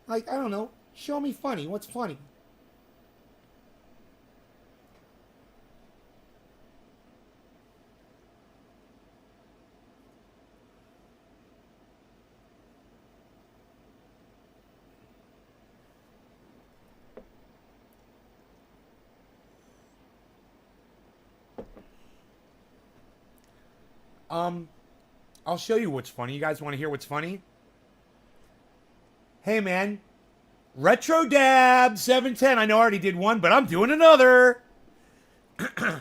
Like, I don't know. Show me funny. What's funny? I'll show you what's funny. You guys want to hear what's funny? Hey, man. Retro Dab 710. I know I already did one, but I'm doing another. But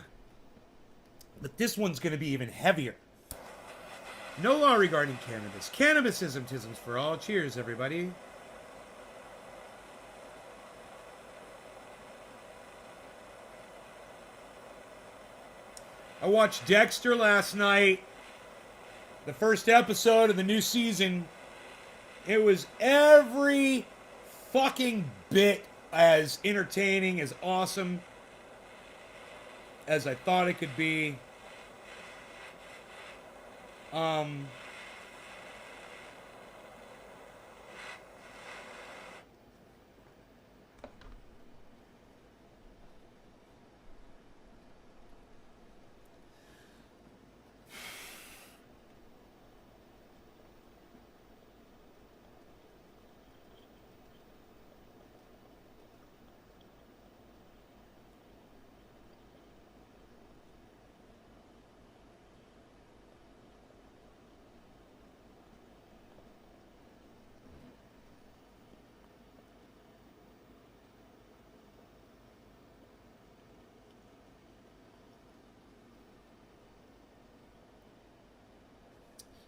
this one's going to be even heavier. No law regarding cannabis. Cannabisism-tisms for all. Cheers, everybody. I watched Dexter last night. The first episode of the new season. It was every fucking bit as entertaining, as awesome as I thought it could be.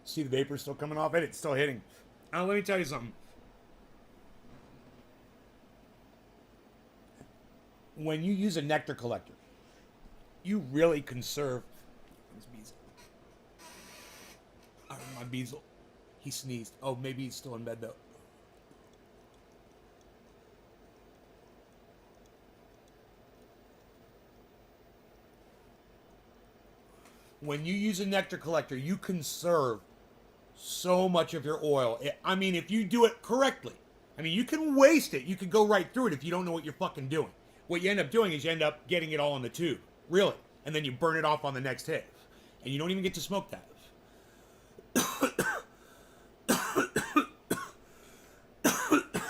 See the vapor still coming off it? It's still hitting. Let me tell you something. When you use a nectar collector, you really conserve. My Beazle. He sneezed. Oh, maybe he's still in bed though. When you use a nectar collector, you conserve so much of your oil. I mean, if you do it correctly. I mean, you can waste it. You can go right through it if you don't know what you're fucking doing. What you end up doing is you end up getting it all in the tube. Really. And then you burn it off on the next hit. And you don't even get to smoke that.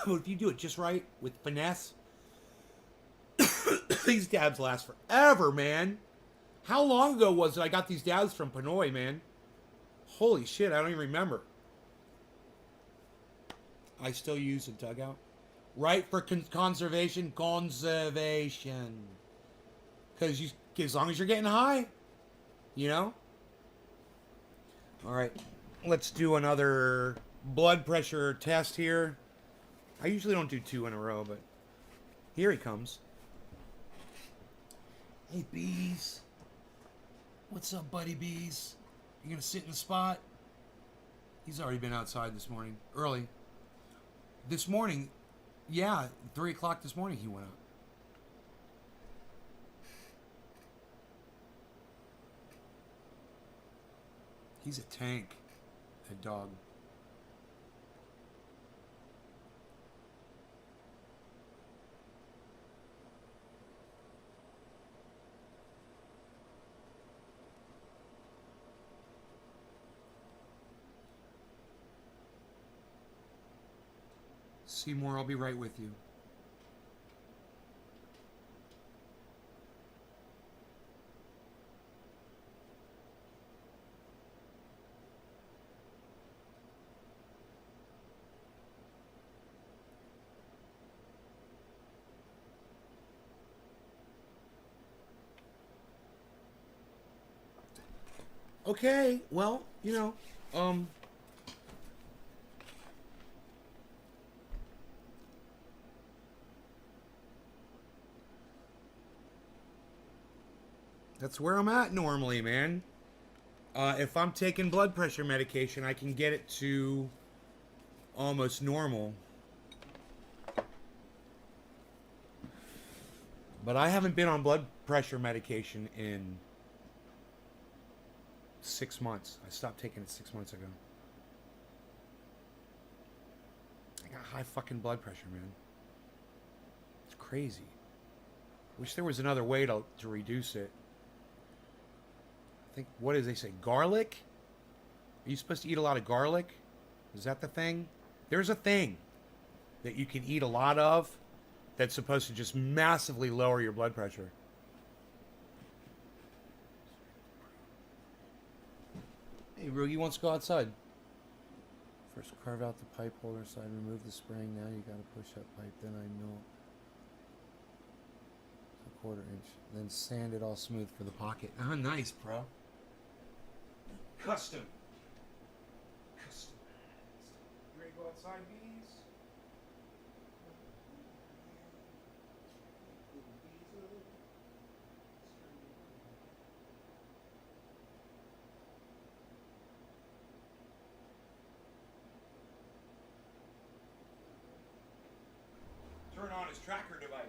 But if you do it just right, with finesse, these dabs last forever, man. How long ago was it I got these dabs from Pinoy, man? Holy shit, I don't even remember. I still use a dugout. Right, for conservation? Conservation. Because as long as you're getting high, you know? Alright, let's do another blood pressure test here. I usually don't do two in a row, but here he comes. Hey, Bees. What's up, buddy, Bees? You gonna sit in the spot? He's already been outside this morning. Early. This morning, yeah, 3 o'clock this morning he went out. He's a tank, that dog. Seymour, I'll be right with you. Okay, well, that's where I'm at normally, man. If I'm taking blood pressure medication, I can get it to almost normal. But I haven't been on blood pressure medication in 6 months. I stopped taking it 6 months ago. I got high fucking blood pressure, man. It's crazy. Wish there was another way to reduce it. I think, what did they say? Garlic? Are you supposed to eat a lot of garlic? Is that the thing? There's a thing that you can eat a lot of that's supposed to just massively lower your blood pressure. Hey, Roogie wants to go outside. First, carve out the pipe holder side, remove the spring. Now you gotta push that pipe. Then I know it's a 1/4 inch. Then sand it all smooth for the pocket. Ah, nice, bro. Custom. Custom. You ready to go outside, Bees? Turn on his tracker device.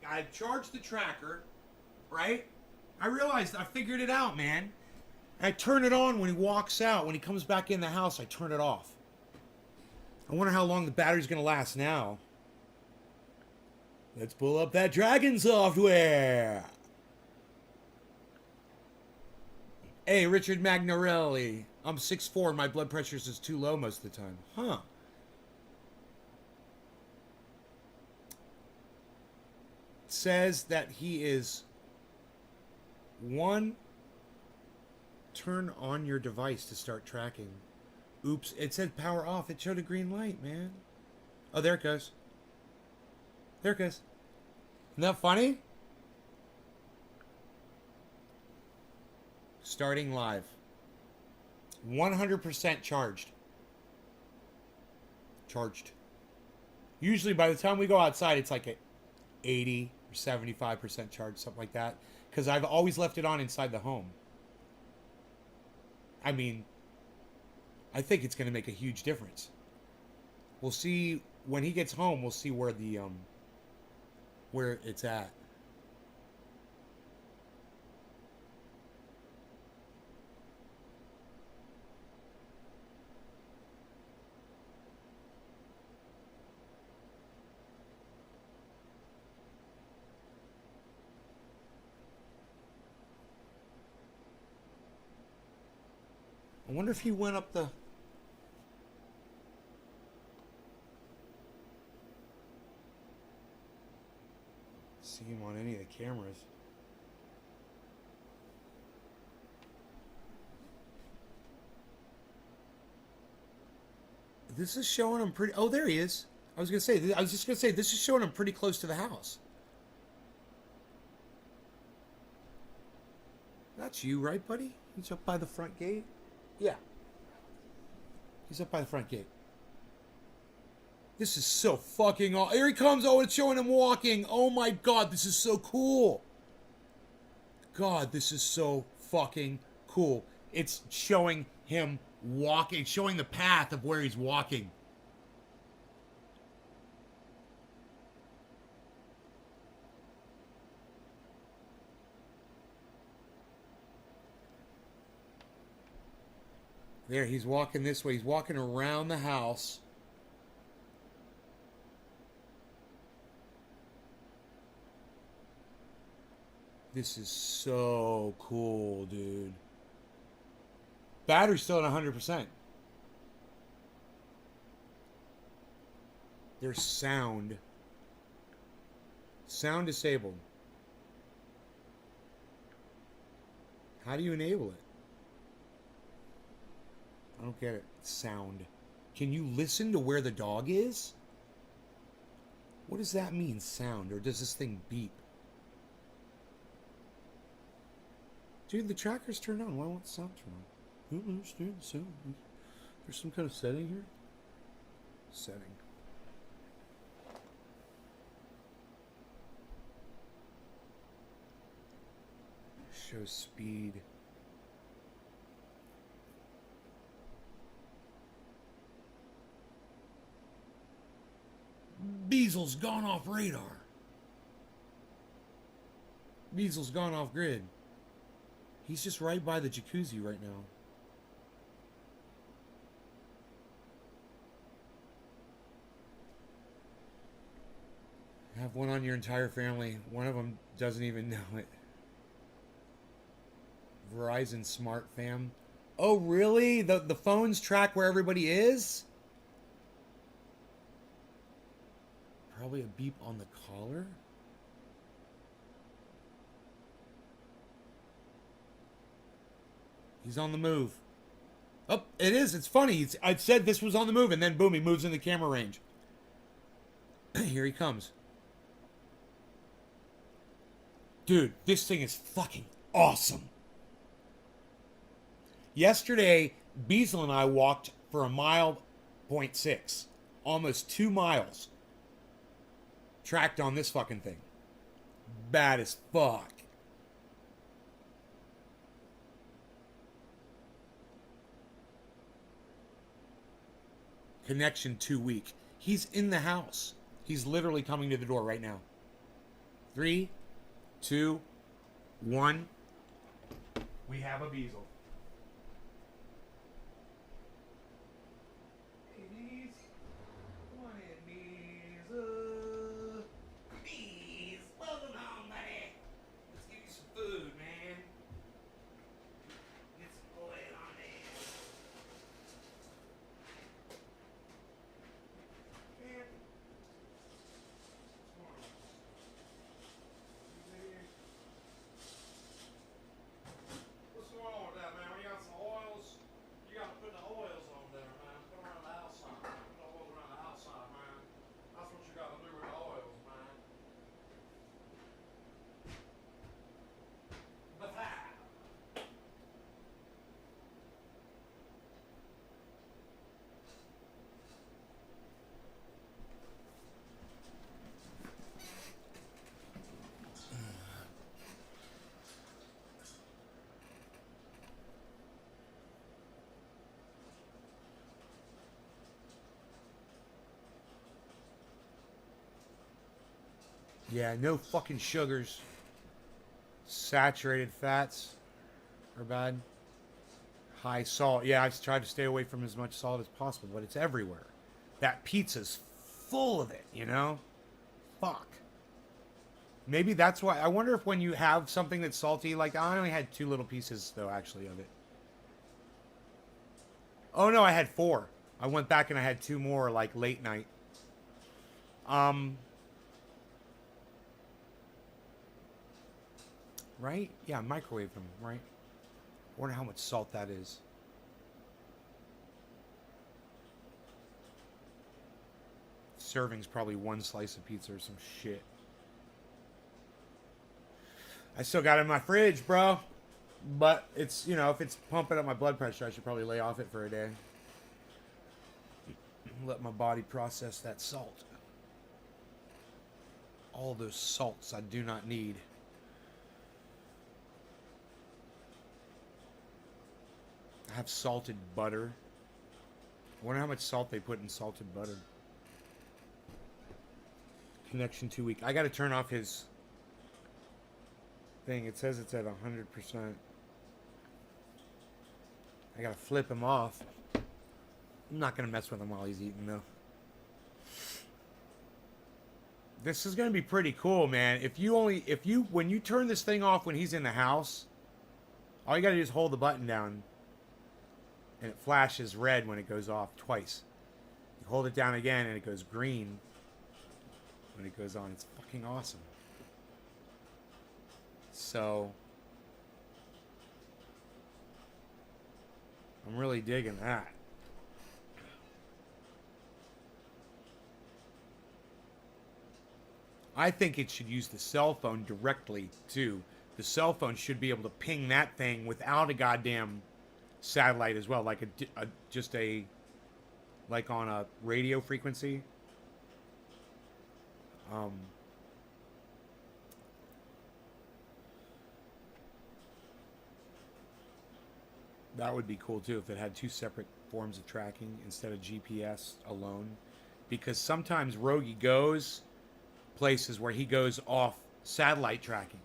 I've charged the tracker, right? I realized I figured it out, man. I turn it on when he walks out. When he comes back in the house, I turn it off. I wonder how long the battery's gonna last now. Let's pull up that Dragon software. Hey, Richard Magnarelli. I'm 6'4", and my blood pressure is too low most of the time. Huh. It says that he is one turn on your device to start tracking. Oops, it said power off. It showed a green light, man. Oh, there it goes. There it goes. Isn't that funny? Starting live. 100% charged. Charged. Usually by the time we go outside, it's like at 80 or 75% charged, something like that. Because I've always left it on inside the home. I mean, I think it's going to make a huge difference. We'll see when he gets home. We'll see where the where it's at. I wonder if he went up the... See him on any of the cameras. This is showing him pretty... Oh, there he is. I was just going to say, this is showing him pretty close to the house. That's you, right, buddy? He's up by the front gate? Yeah. He's up by the front gate. This is so fucking awesome. Here he comes. Oh, it's showing him walking. Oh my god, this is so cool. God, this is so fucking cool. It's showing him walking, showing the path of where he's walking. There, he's walking this way. He's walking around the house. This is so cool, dude. Battery's still at 100%. There's sound. Sound disabled. How do you enable it? I don't get it. Sound. Can you listen to where the dog is? What does that mean, sound? Or does this thing beep? Dude, the tracker's turned on. Why won't the sound turn on? I don't understand the sound. There's some kind of setting here? Setting. Show speed. Beasel's gone off radar. Beasel's gone off grid. He's just right by the jacuzzi right now. Have one on your entire family. One of them doesn't even know it. Verizon Smart Fam. Oh, really? The phones track where everybody is? Probably a beep on the collar. He's on the move. Oh, it is. It's funny. I said this was on the move, and then boom, he moves in the camera range. Here he comes. Dude, this thing is fucking awesome. Yesterday, Beazle and I walked for 1.6 miles. Almost 2 miles. Tracked on this fucking thing. Bad as fuck. Connection 2 weak. He's in the house. He's literally coming to the door right now. 3, 2, 1. We have a Beazle. Yeah, no fucking sugars. Saturated fats are bad. High salt. Yeah, I've tried to stay away from as much salt as possible, but it's everywhere. That pizza's full of it, you know? Fuck. Maybe that's why. I wonder if when you have something that's salty, like I only had 2 little pieces, though, actually, of it. Oh, no, I had 4. I went back and I had 2 more, like, late night. Right? Yeah, microwave them, right? I wonder how much salt that is. Serving's probably 1 slice of pizza or some shit. I still got it in my fridge, bro. But it's, you know, if it's pumping up my blood pressure, I should probably lay off it for a day. Let my body process that salt. All those salts I do not need. I have salted butter. I wonder how much salt they put in salted butter. Connection too weak. I gotta turn off his thing. It says it's at 100%. I gotta flip him off. I'm not gonna mess with him while he's eating though. This is gonna be pretty cool, man. When you turn this thing off when he's in the house, all you gotta do is hold the button down and it flashes red when it goes off twice. You hold it down again and it goes green when it goes on. It's fucking awesome. So I'm really digging that. I think it should use the cell phone directly too. The cell phone should be able to ping that thing without a goddamn satellite as well, like like on a radio frequency. That would be cool too if it had two separate forms of tracking instead of GPS alone, because sometimes Rogie goes places where he goes off satellite tracking.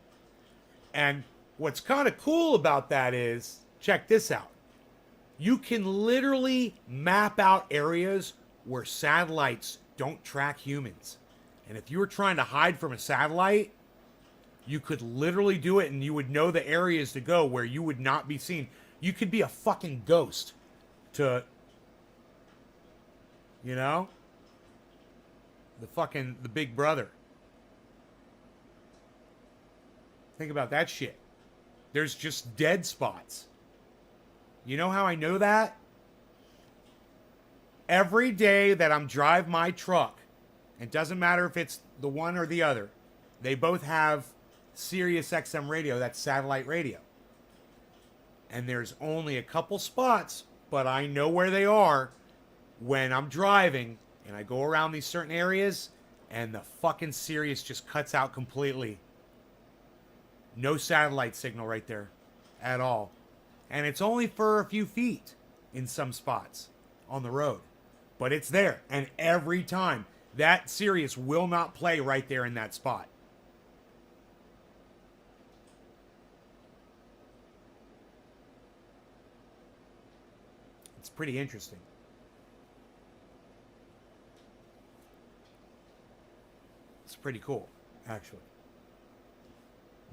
And what's kind of cool about that is, check this out. You can literally map out areas where satellites don't track humans. And if you were trying to hide from a satellite, you could literally do it and you would know the areas to go where you would not be seen. You could be a fucking ghost to, you know? The big brother. Think about that shit. There's just dead spots. You know how I know that? Every day that I'm drive my truck, it doesn't matter if it's the one or the other, they both have Sirius XM radio, that's satellite radio. And there's only a couple spots, but I know where they are when I'm driving and I go around these certain areas and the fucking Sirius just cuts out completely. No satellite signal right there at all. And it's only for a few feet in some spots on the road. But it's there. And every time, that Sirius will not play right there in that spot. It's pretty interesting. It's pretty cool, actually.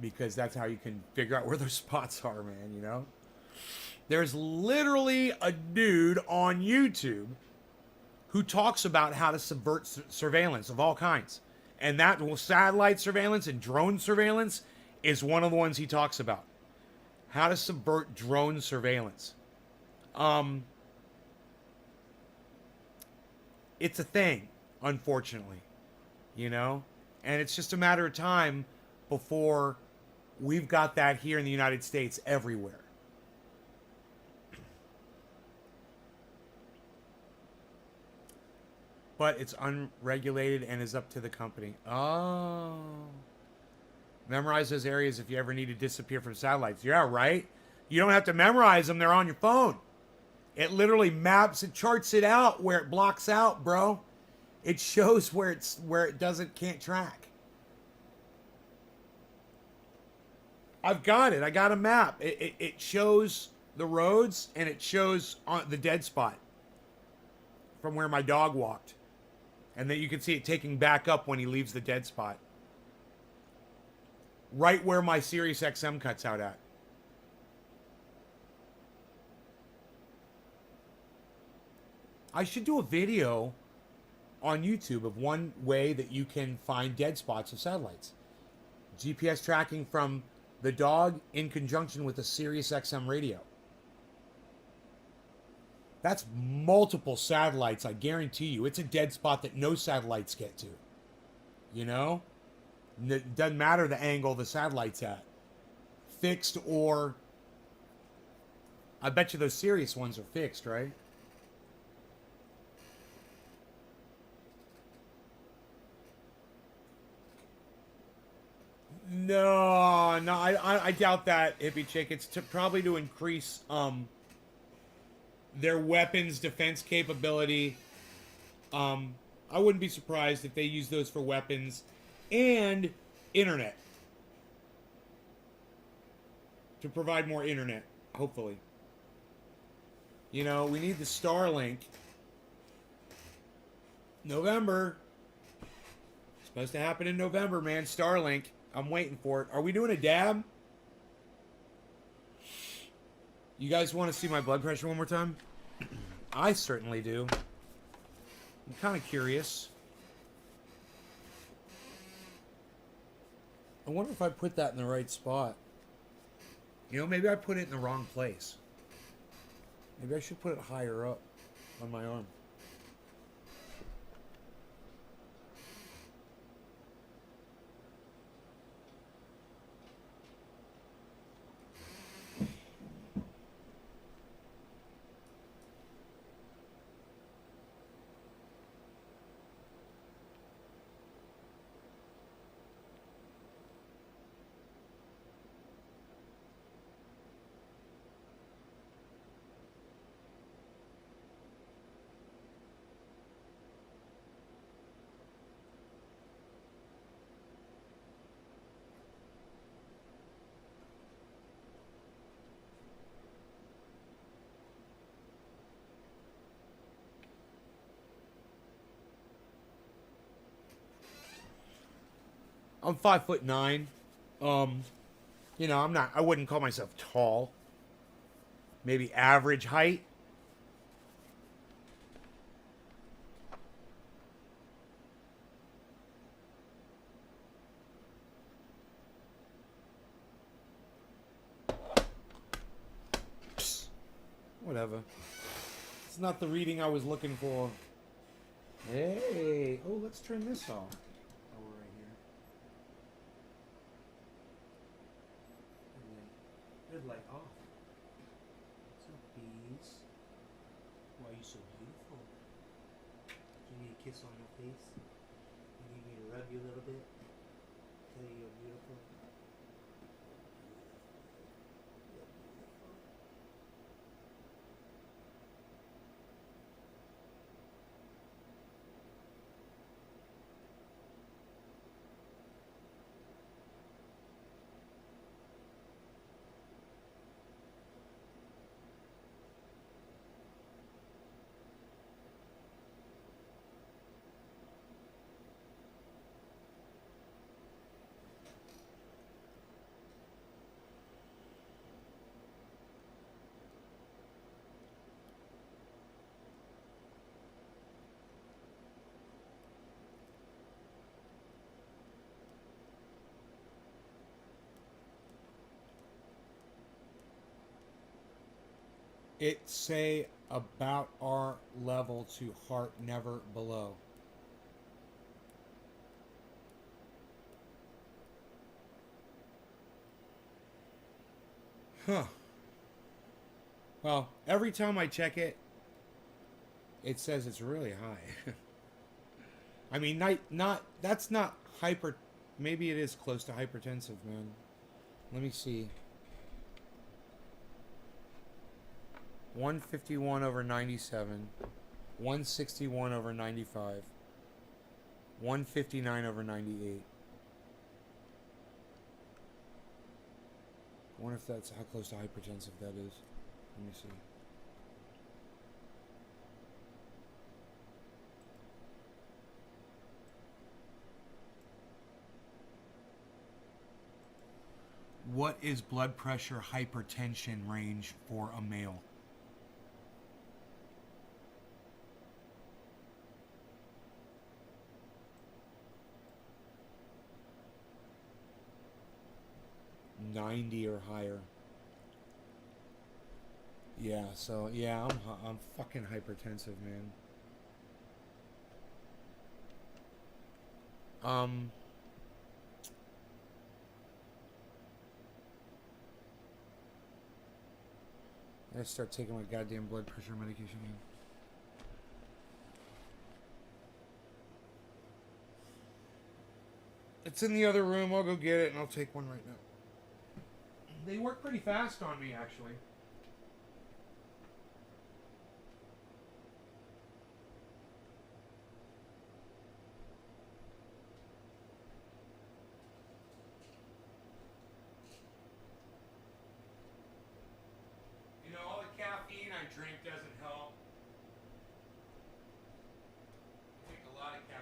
Because that's how you can figure out where those spots are, man, you know? There's literally a dude on YouTube who talks about how to subvert surveillance of all kinds. And that satellite surveillance and drone surveillance is one of the ones he talks about. How to subvert drone surveillance. It's a thing, unfortunately, you know? And it's just a matter of time before we've got that here in the United States everywhere. But it's unregulated and is up to the company. Oh. Memorize those areas if you ever need to disappear from satellites. Yeah, right? You don't have to memorize them. They're on your phone. It literally maps and charts it out where it blocks out, bro. It shows where it can't track. I've got it. I got a map. It shows the roads and it shows on the dead spot from where my dog walked. And then you can see it taking back up when he leaves the dead spot. Right where my Sirius XM cuts out at. I should do a video on YouTube of one way that you can find dead spots of satellites. GPS tracking from the dog in conjunction with a Sirius XM radio. That's multiple satellites, I guarantee you. It's a dead spot that no satellites get to. You know? It doesn't matter the angle the satellite's at. Fixed or... I bet you those Sirius ones are fixed, right? No, I doubt that, hippie chick. It's probably to increase their weapons defense capability. I wouldn't be surprised if they use those for weapons and internet to provide more internet. Hopefully, you know, we need the Starlink. November. Supposed to happen in November, man. Starlink. I'm waiting for it. Are we doing a dab? You guys want to see my blood pressure one more time? I certainly do. I'm kind of curious. I wonder if I put that in the right spot. You know, maybe I put it in the wrong place. Maybe I should put it higher up on my arm. I'm 5'9". You know, I wouldn't call myself tall. Maybe average height. Psst. Whatever. It's not the reading I was looking for. Hey. Oh, let's turn this off. Red light off. What's up, bees? Why are you so beautiful? Do you need a kiss on your face? You need me to rub you a little bit? Tell you you're beautiful? It say about our level to heart never below. Huh. Well, every time I check it, it says it's really high. I mean, that's not hyper. Maybe it is close to hypertensive, man. Let me see. 151 over 97, 161 over 95, 159 over 98. I wonder if that's how close to hypertensive that is. Let me see. What is blood pressure hypertension range for a male? $90 or higher. Yeah, so yeah, I'm fucking hypertensive, man. I gotta start taking my goddamn blood pressure medication again. It's in the other room. I'll go get it and I'll take one right now. They work pretty fast on me, actually. You know, all the caffeine I drink doesn't help. I drink a lot of caffeine.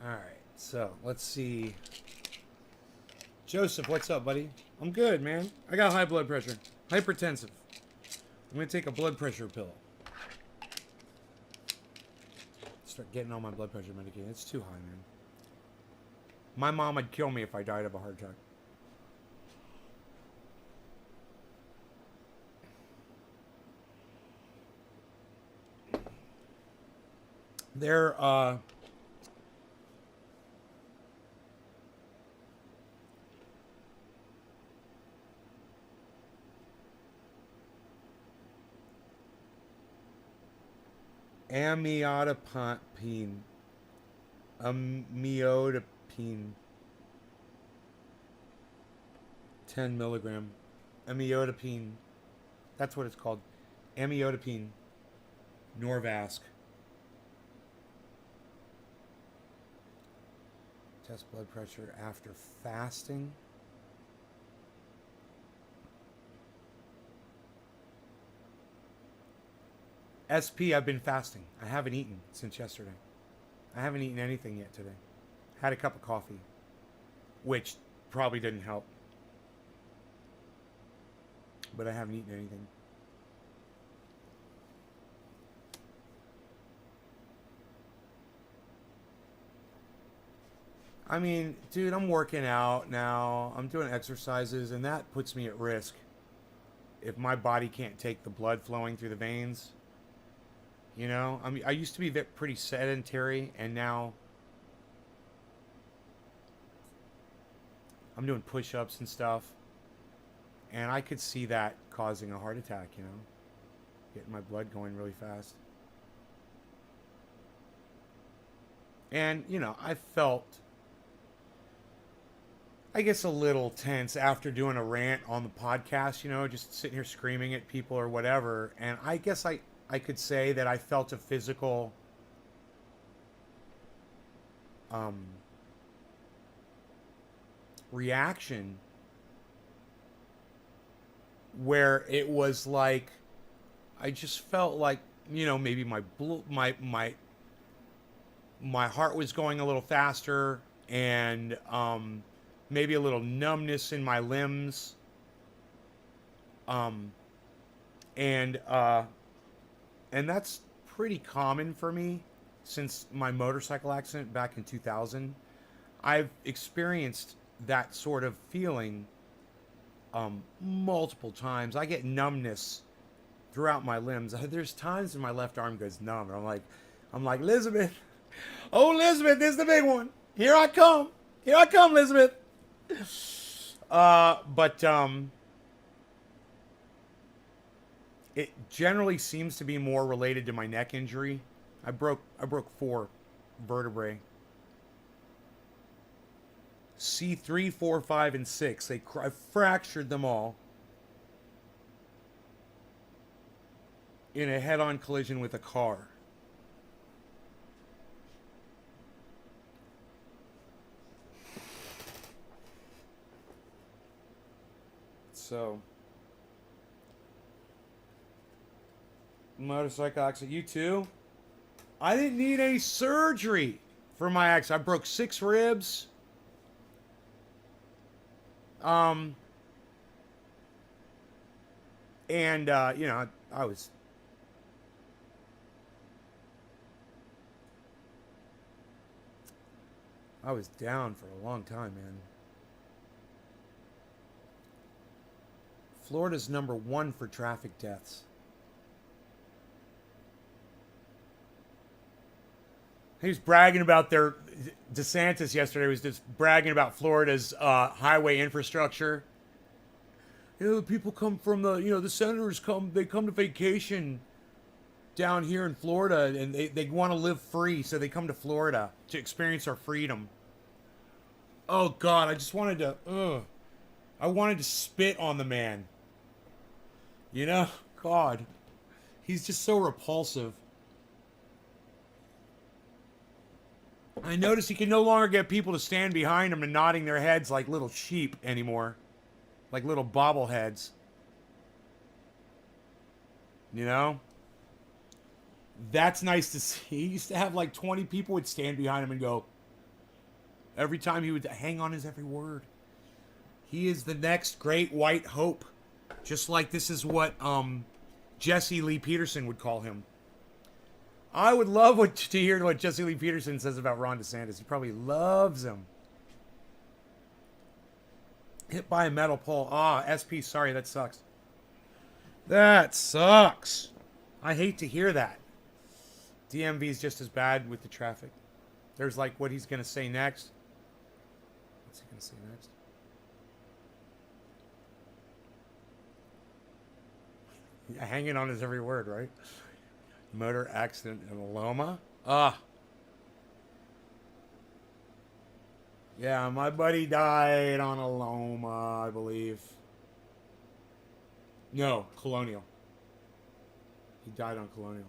All right, so let's see. Joseph, what's up, buddy? I'm good, man. I got high blood pressure, hypertensive. I'm gonna take a blood pressure pill. Start getting all my blood pressure medication. It's too high, man. My mom would kill me if I died of a heart attack. They're amlodipine, amlodipine, 10 milligram, amlodipine. That's what it's called, amlodipine, Norvasc. Test blood pressure after fasting. SP, I've been fasting. I haven't eaten since yesterday. I haven't eaten anything yet today. Had a cup of coffee, which probably didn't help. But I haven't eaten anything. I mean, dude, I'm working out now. I'm doing exercises, and that puts me at risk. If my body can't take the blood flowing through the veins, you know, I mean, I used to be pretty sedentary, and now I'm doing push-ups and stuff, and I could see that causing a heart attack, you know, getting my blood going really fast. And, you know, I felt, I guess, a little tense after doing a rant on the podcast, you know, just sitting here screaming at people or whatever. And I guess I could say that I felt a physical reaction where it was like I just felt like, you know, maybe my heart was going a little faster, and maybe a little numbness in my limbs, um, and that's pretty common for me since my motorcycle accident back in 2000. I've experienced that sort of feeling multiple times. I get numbness throughout my limbs. There's times when my left arm goes numb, and I'm like, Elizabeth, oh Elizabeth, this is the big one. Here I come, Elizabeth. But it generally seems to be more related to my neck injury. I broke 4 vertebrae. C3, 4, 5, and 6. I fractured them all in a head-on collision with a car. So, motorcycle accident. You too? I didn't need any surgery for my accident. I broke 6 ribs. Um, and you know, I was down for a long time, man. Florida's number one for traffic deaths. He was bragging about their DeSantis yesterday was just bragging about Florida's highway infrastructure. You know, people come from the senators they come to vacation down here in Florida and they want to live free, so they come to Florida to experience our freedom. Oh God, I just wanted to, I wanted to spit on the man. You know, God, he's just so repulsive. I noticed he can no longer get people to stand behind him and nodding their heads like little sheep anymore. Like little bobbleheads. You know? That's nice to see. He used to have like 20 people would stand behind him and go. Every time he would hang on his every word. He is the next great white hope. Just like this is what Jesse Lee Peterson would call him. I would love to hear what Jesse Lee Peterson says about Ron DeSantis. He probably loves him. Hit by a metal pole. Ah, SP, sorry, that sucks. That sucks. I hate to hear that. DMV is just as bad with the traffic. There's like what he's going to say next. What's he going to say next? Hanging on his every word, right? Motor accident in Loma. Yeah, my buddy died on a Loma, I believe. No, Colonial. He died on Colonial.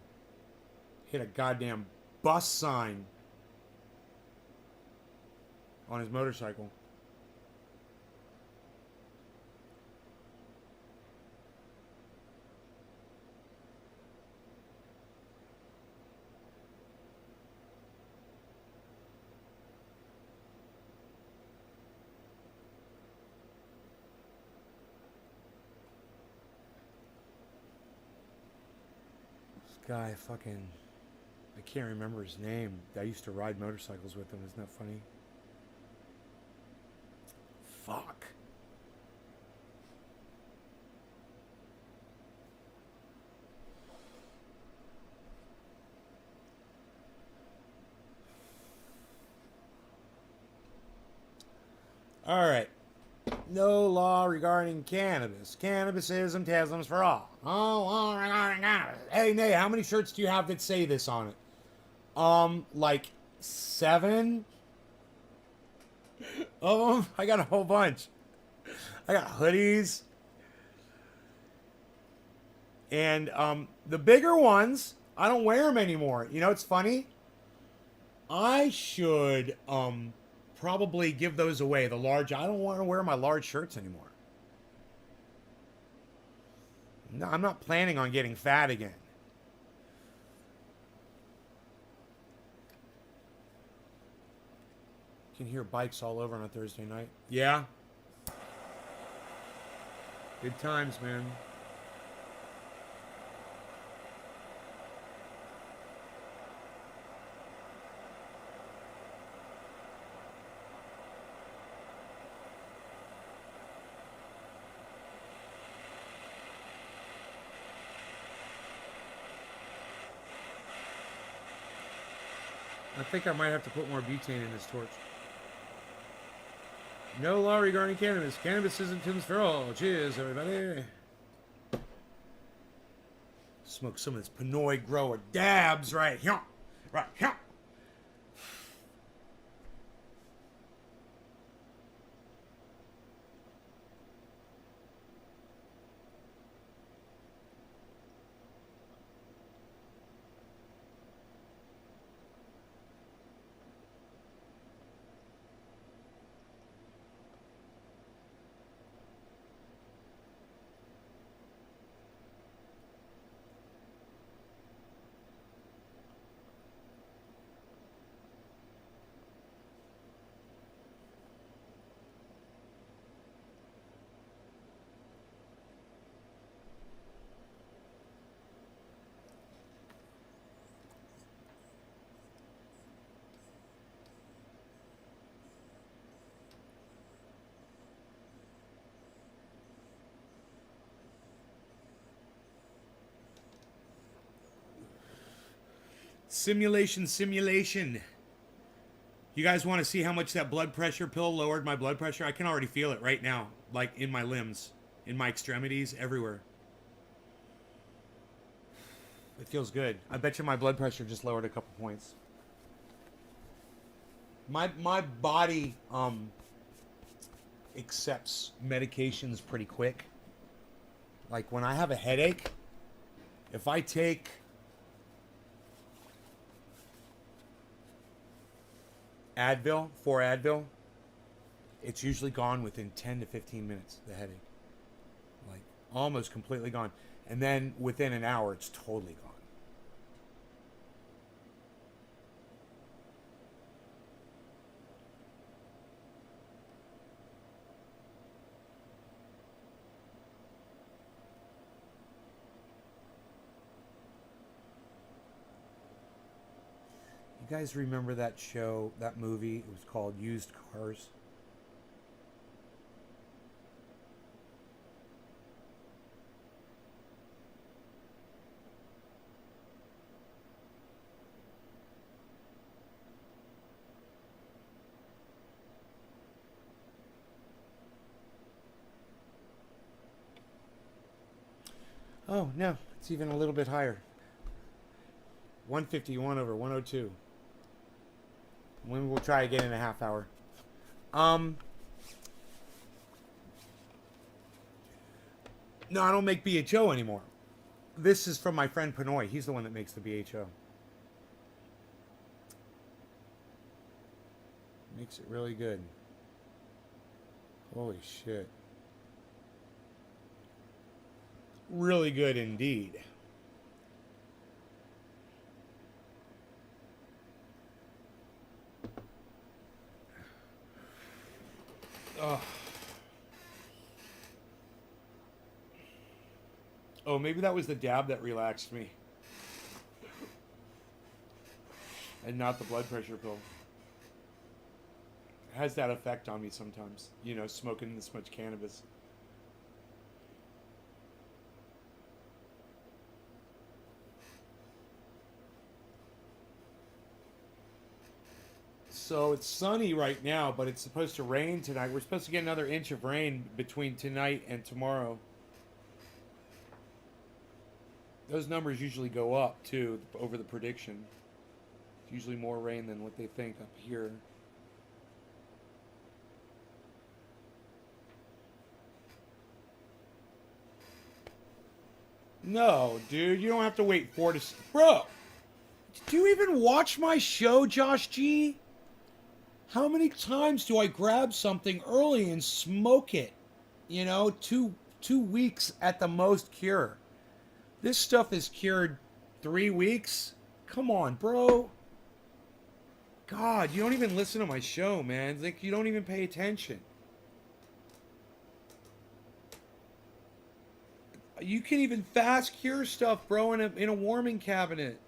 Hit a goddamn bus sign on his motorcycle. Guy fucking I can't remember his name. I used to ride motorcycles with him. Isn't that funny? Fuck. All right. No law regarding cannabis. Cannabisism, Teslims for all. Oh, law regarding cannabis. Hey, Nay, how many shirts do you have that say this on it? Like 7 of them. I got a whole bunch. I got hoodies. And the bigger ones, I don't wear them anymore. You know, it's funny. I should probably give those away. The large, I don't want to wear my large shirts anymore. No, I'm not planning on getting fat again. You can hear bikes all over on a Thursday night. Yeah. Good times, man. I think I might have to put more butane in this torch. No law regarding cannabis. Cannabis isn't Tim's for all. Cheers, everybody. Smoke some of this Pinoy grower dabs right here. Right here. Simulation. You guys want to see how much that blood pressure pill lowered my blood pressure? I can already feel it right now, like in my limbs, in my extremities, everywhere. It feels good. I bet you my blood pressure just lowered a couple points. My body accepts medications pretty quick. Like when I have a headache, if I take Advil, 4 Advil, it's usually gone within 10 to 15 minutes, the headache. Like almost completely gone. And then within an hour, it's totally gone. You guys remember that show, that movie? It was called Used Cars. Oh, no. It's even a little bit higher. 151 over 102. We'll try again in a half hour. No, I don't make BHO anymore. This is from my friend Pinoy. He's the one that makes the BHO. Makes it really good. Holy shit. Really good indeed. Oh, maybe that was the dab that relaxed me. And not the blood pressure pill. It has that effect on me sometimes. You know, smoking this much cannabis. So it's sunny right now, but it's supposed to rain tonight. We're supposed to get another inch of rain between tonight and tomorrow. Those numbers usually go up, too, over the prediction. It's usually more rain than what they think up here. No, dude, you don't have to wait 4 to... Bro, do you even watch my show, Josh G? How many times do I grab something early and smoke it? You know, two weeks at the most cure. This stuff is cured 3 weeks? Come on, bro. God, you don't even listen to my show, man. It's like, you don't even pay attention. You can even fast cure stuff, bro, in a warming cabinet.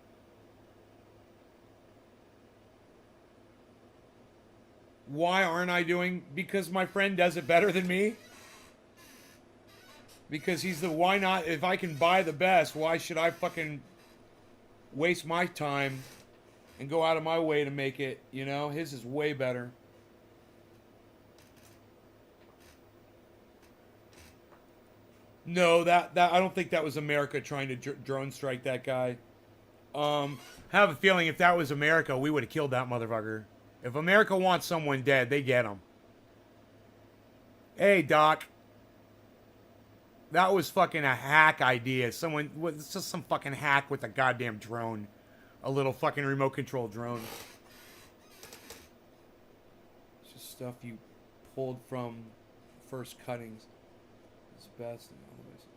Why aren't I doing? Because my friend does it better than me. Because he's the why not? If I can buy the best, why should I fucking waste my time and go out of my way to make it? You know, his is way better. No, that I don't think that was America trying to drone strike that guy. I have a feeling if that was America, we would have killed that motherfucker. If America wants someone dead, they get him. Hey, Doc. That was fucking a hack idea. It's just some fucking hack with a goddamn drone. A little fucking remote control drone. It's just stuff you pulled from first cuttings. It's best.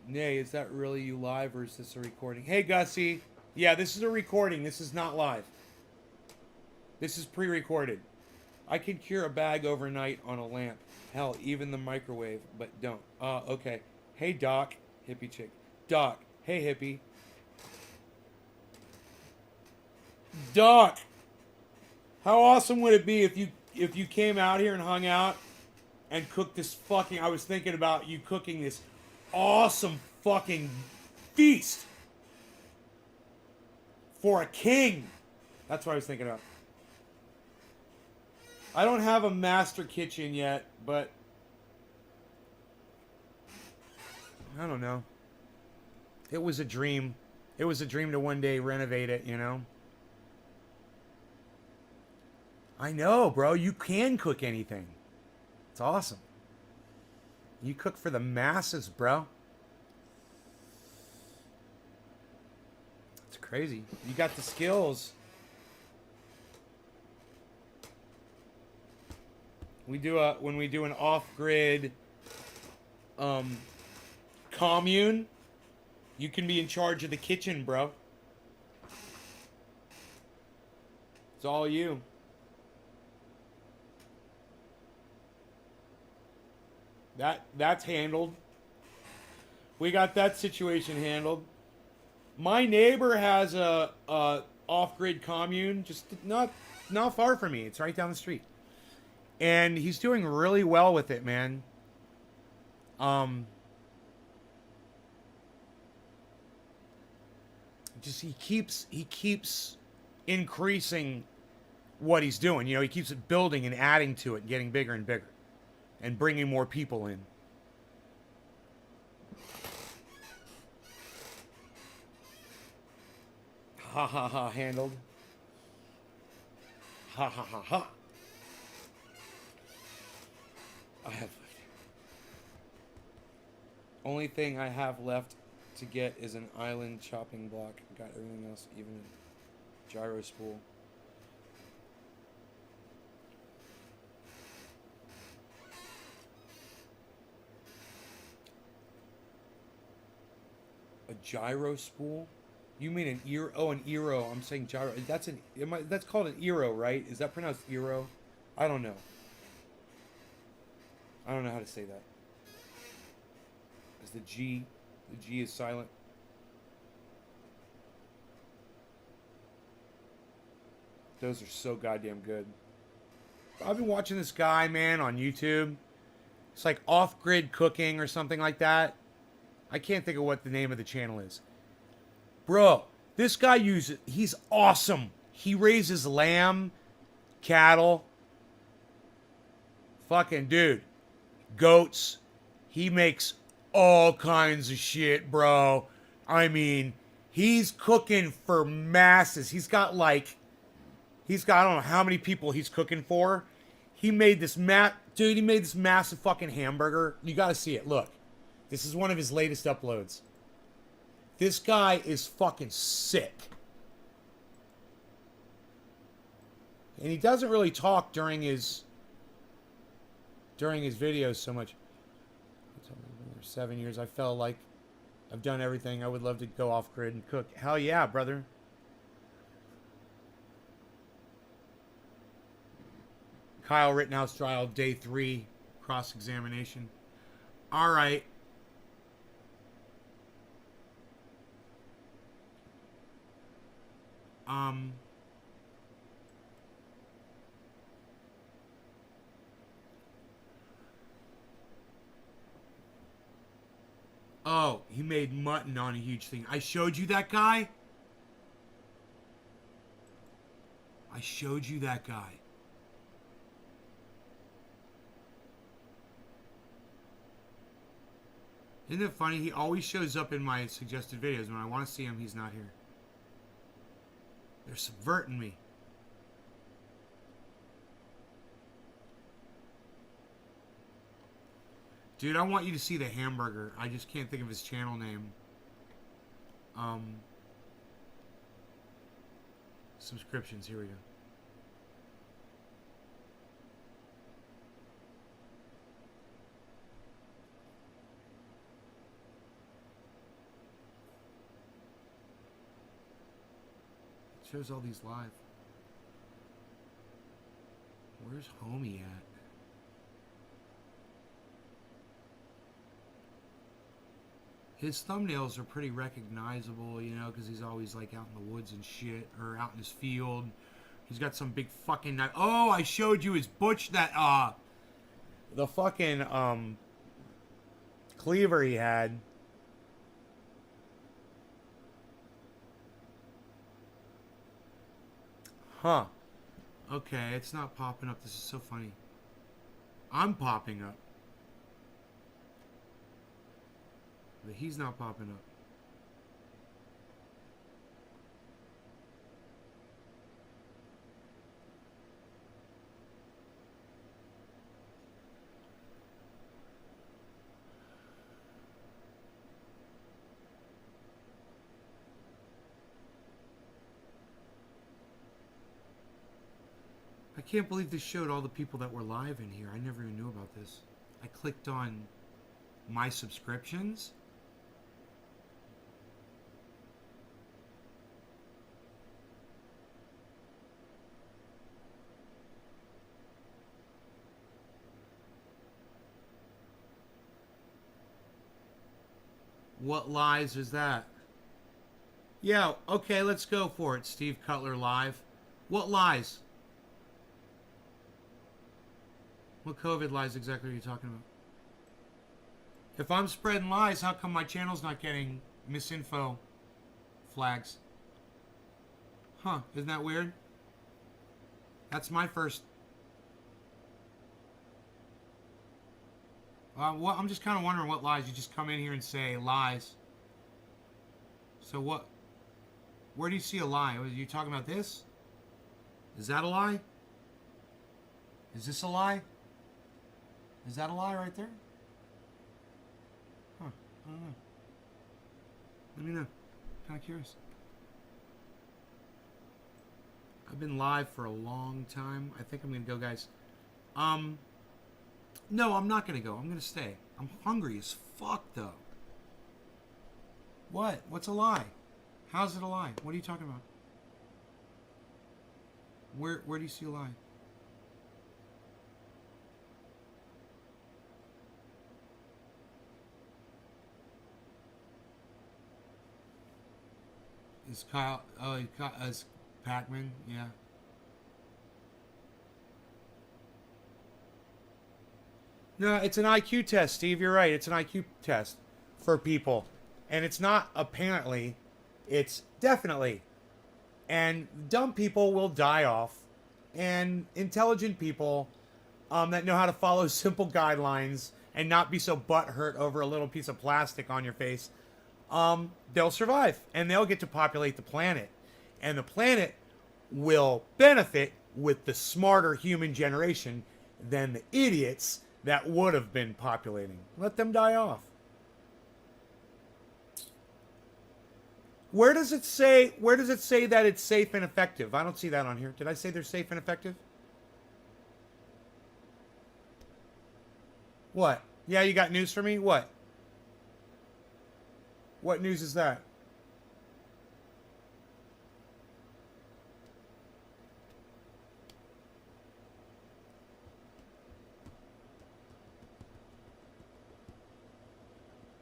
Nay, is that really you live or is this a recording? Hey, Gussie. Yeah, this is a recording. This is not live. This is pre-recorded. I can cure a bag overnight on a lamp. Hell, even the microwave, but don't. Okay. Hey, Doc. Hippie chick. Doc. Hey, hippie. Doc. How awesome would it be if you came out here and hung out and cooked this fucking... I was thinking about you cooking this awesome fucking feast for a king. That's what I was thinking of. I don't have a master kitchen yet, but I don't know. It was a dream. It was a dream to one day renovate it, you know? I know, bro. You can cook anything. It's awesome. You cook for the masses, bro. It's crazy. You got the skills. When we do an off-grid commune, you can be in charge of the kitchen, bro. It's all you. That's handled. We got that situation handled. My neighbor has a off-grid commune, just not far from me. It's right down the street, and he's doing really well with it, man. Just he keeps increasing what he's doing. You know, he keeps it building and adding to it, and getting bigger and bigger, and bringing more people in. Ha ha ha, handled. Ha ha ha ha. I have only thing I have left to get is an island chopping block. Got everything else, even a gyro spool. A gyro spool? You mean an ear? Oh, an eero. I'm saying gyro. That's that's called an eero, right? Is that pronounced eero? I don't know. I don't know how to say that. Is the G is silent. Those are so goddamn good. I've been watching this guy, man, on YouTube. It's like off-grid cooking or something like that. I can't think of what the name of the channel is. Bro, this guy he's awesome. He raises lamb, cattle. Fucking dude. Goats. He makes all kinds of shit, bro. I mean, he's cooking for masses. He's got I don't know how many people he's cooking for. He made this he made this massive fucking hamburger. You gotta see it. Look. This is one of his latest uploads. This guy is fucking sick. And he doesn't really talk during his videos so much. 7 years, I felt like I've done everything. I would love to go off grid and cook. Hell yeah, brother. Kyle Rittenhouse trial, day 3, cross-examination. All right. Oh, he made mutton on a huge thing. I showed you that guy? I showed you that guy. Isn't it funny? He always shows up in my suggested videos. When I want to see him, he's not here. They're subverting me. Dude, I want you to see the hamburger. I just can't think of his channel name. Subscriptions, here we go. It shows all these live. Where's Homie at? His thumbnails are pretty recognizable, you know, because he's always like out in the woods and shit, or out in his field. He's got some big fucking knife. Oh, I showed you his butch that the fucking cleaver he had. Huh. Okay, it's not popping up. This is so funny. I'm popping up. But he's not popping up. I can't believe this showed all the people that were live in here. I never even knew about this. I clicked on my subscriptions. What lies is that? Yeah, okay, let's go for it. Steve Cutler live. What lies? What COVID lies exactly are you talking about? If I'm spreading lies, how come my channel's not getting misinfo flags? Huh, isn't that weird? That's my first... I'm just kind of wondering what lies. You just come in here and say lies. So what... Where do you see a lie? Are you talking about this? Is that a lie? Is this a lie? Is that a lie right there? Huh. I don't know. Let me know. Kind of curious. I've been live for a long time. I think I'm going to go, guys. No, I'm not going to go. I'm going to stay. I'm hungry as fuck, though. What? What's a lie? How's it a lie? What are you talking about? Where do you see a lie? Is Kyle... Oh, is Pac-Man? Yeah. No, it's an IQ test, Steve. You're right. It's an IQ test for people. And it's not apparently, it's definitely. And dumb people will die off. And intelligent people that know how to follow simple guidelines and not be so butthurt over a little piece of plastic on your face, they'll survive. And they'll get to populate the planet. And the planet will benefit with the smarter human generation than the idiots that would have been populating. Let them die off. Where does it say that it's safe and effective? I don't see that on here. Did I say they're safe and effective? What? Yeah, you got news for me? What? What news is that?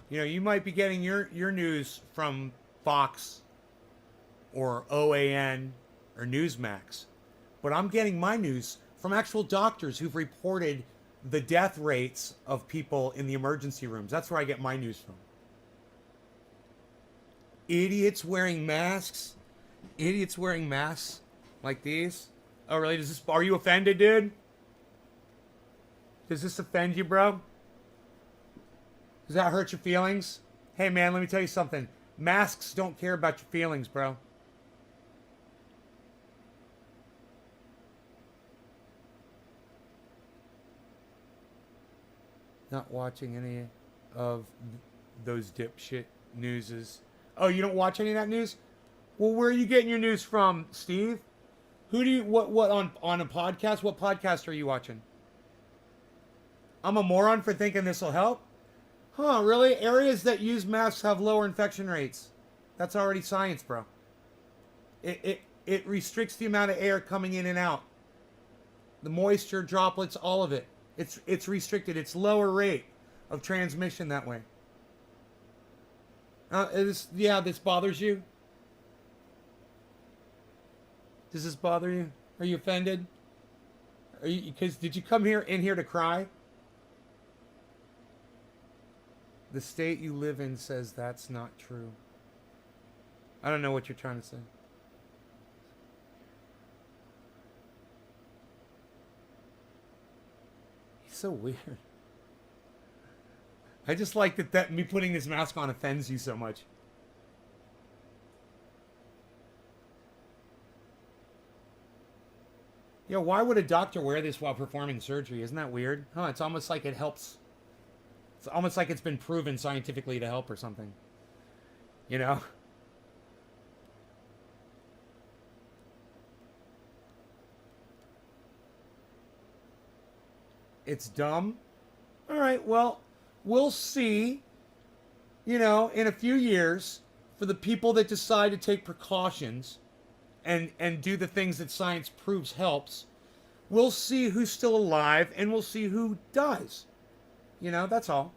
You know, you might be getting your news from Fox or OAN or Newsmax, but I'm getting my news from actual doctors who've reported the death rates of people in the emergency rooms. That's where I get my news from. Idiots wearing masks. Idiots wearing masks like these. Oh, really? Are you offended, dude? Does this offend you, bro? Does that hurt your feelings? Hey, man, let me tell you something. Masks don't care about your feelings, bro. Not watching any of those dipshit newses. Oh, you don't watch any of that news? Well, where are you getting your news from, Steve? Who do you, what on a podcast? What podcast are you watching? I'm a moron for thinking this will help? Huh, really? Areas that use masks have lower infection rates. That's already science, bro. It restricts the amount of air coming in and out. The moisture, droplets, all of it. It's restricted. It's lower rate of transmission that way. This bothers you? Does this bother you? Are you offended? Because did you come here in here to cry? The state you live in says that's not true. I don't know what you're trying to say. So weird. I just like that me putting this mask on offends you so much. Yo, why would a doctor wear this while performing surgery? Isn't that weird? Huh, it's almost like it helps. It's almost like it's been proven scientifically to help or something. You know? It's dumb. All right, well, we'll see, in a few years for the people that decide to take precautions and do the things that science proves helps. We'll see who's still alive and we'll see who dies. That's all.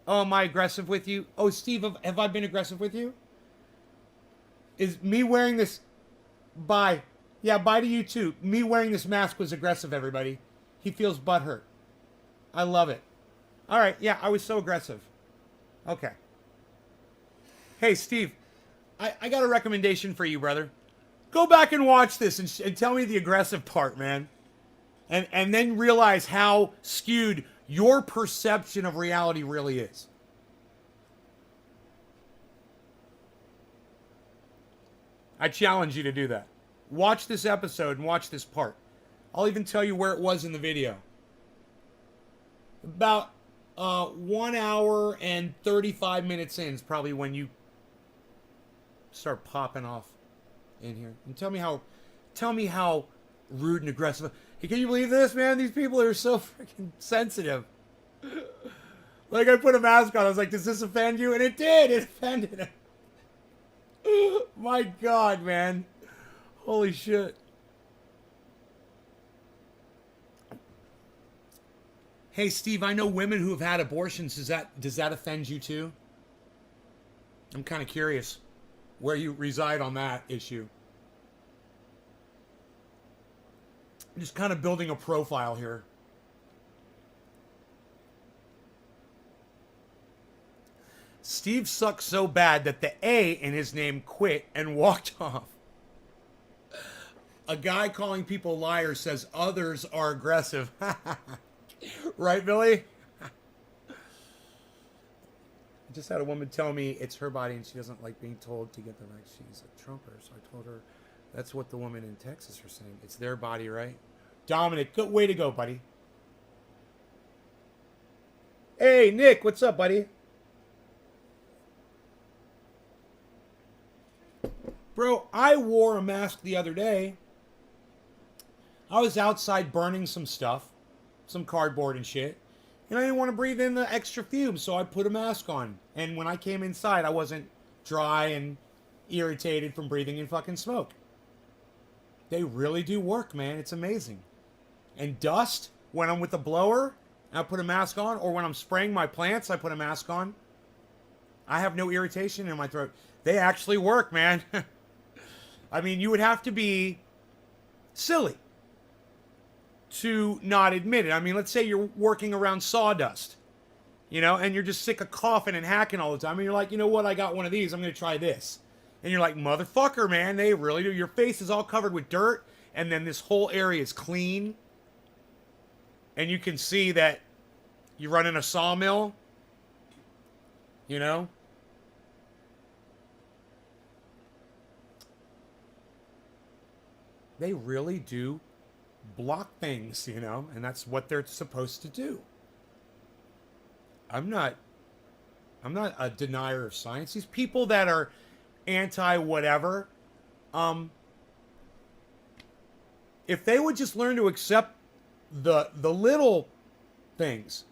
Oh, am I aggressive with you? Oh, Steve, have I been aggressive with you? Is me wearing this... Bye. Yeah, bye to you too. Me wearing this mask was aggressive, everybody. He feels butthurt. I love it. All right, yeah, I was so aggressive. Okay. Hey, Steve, I got a recommendation for you, brother. Go back and watch this and tell me the aggressive part, man. And then realize how skewed your perception of reality really is. I challenge you to do that. Watch this episode and watch this part. I'll even tell you where it was in the video. About 1 hour and 35 minutes in is probably when you start popping off in here. And tell me how rude and aggressive. Hey, can you believe this, man? These people are so freaking sensitive. Like, I put a mask on. I was like, does this offend you? And it did. It offended him. My God, man. Holy shit. Hey, Steve, I know women who have had abortions. Does that offend you too? I'm kind of curious where you reside on that issue. I'm just kind of building a profile here. Steve sucks so bad that the A in his name quit and walked off. A guy calling people liars says others are aggressive. Right, Billy? I just had a woman tell me it's her body and she doesn't like being told to get the right. She's a Trumper, so I told her that's what the women in Texas are saying. It's their body, right? Dominic, good way to go, buddy. Hey, Nick, what's up, buddy? Bro, I wore a mask the other day. I was outside burning some stuff, some cardboard and shit, and I didn't want to breathe in the extra fumes, so I put a mask on. And when I came inside, I wasn't dry and irritated from breathing in fucking smoke. They really do work, man. It's amazing. And dust, when I'm with the blower, I put a mask on, or when I'm spraying my plants, I put a mask on. I have no irritation in my throat. They actually work, man. I mean, you would have to be silly to not admit it. I mean, let's say you're working around sawdust, and you're just sick of coughing and hacking all the time. And you're like, you know what? I got one of these. I'm going to try this. And you're like, motherfucker, man, they really do. Your face is all covered with dirt. And then this whole area is clean. And you can see that you're running a sawmill, They really do block things, and that's what they're supposed to do. I'm not a denier of science. These people that are anti whatever, if they would just learn to accept the little things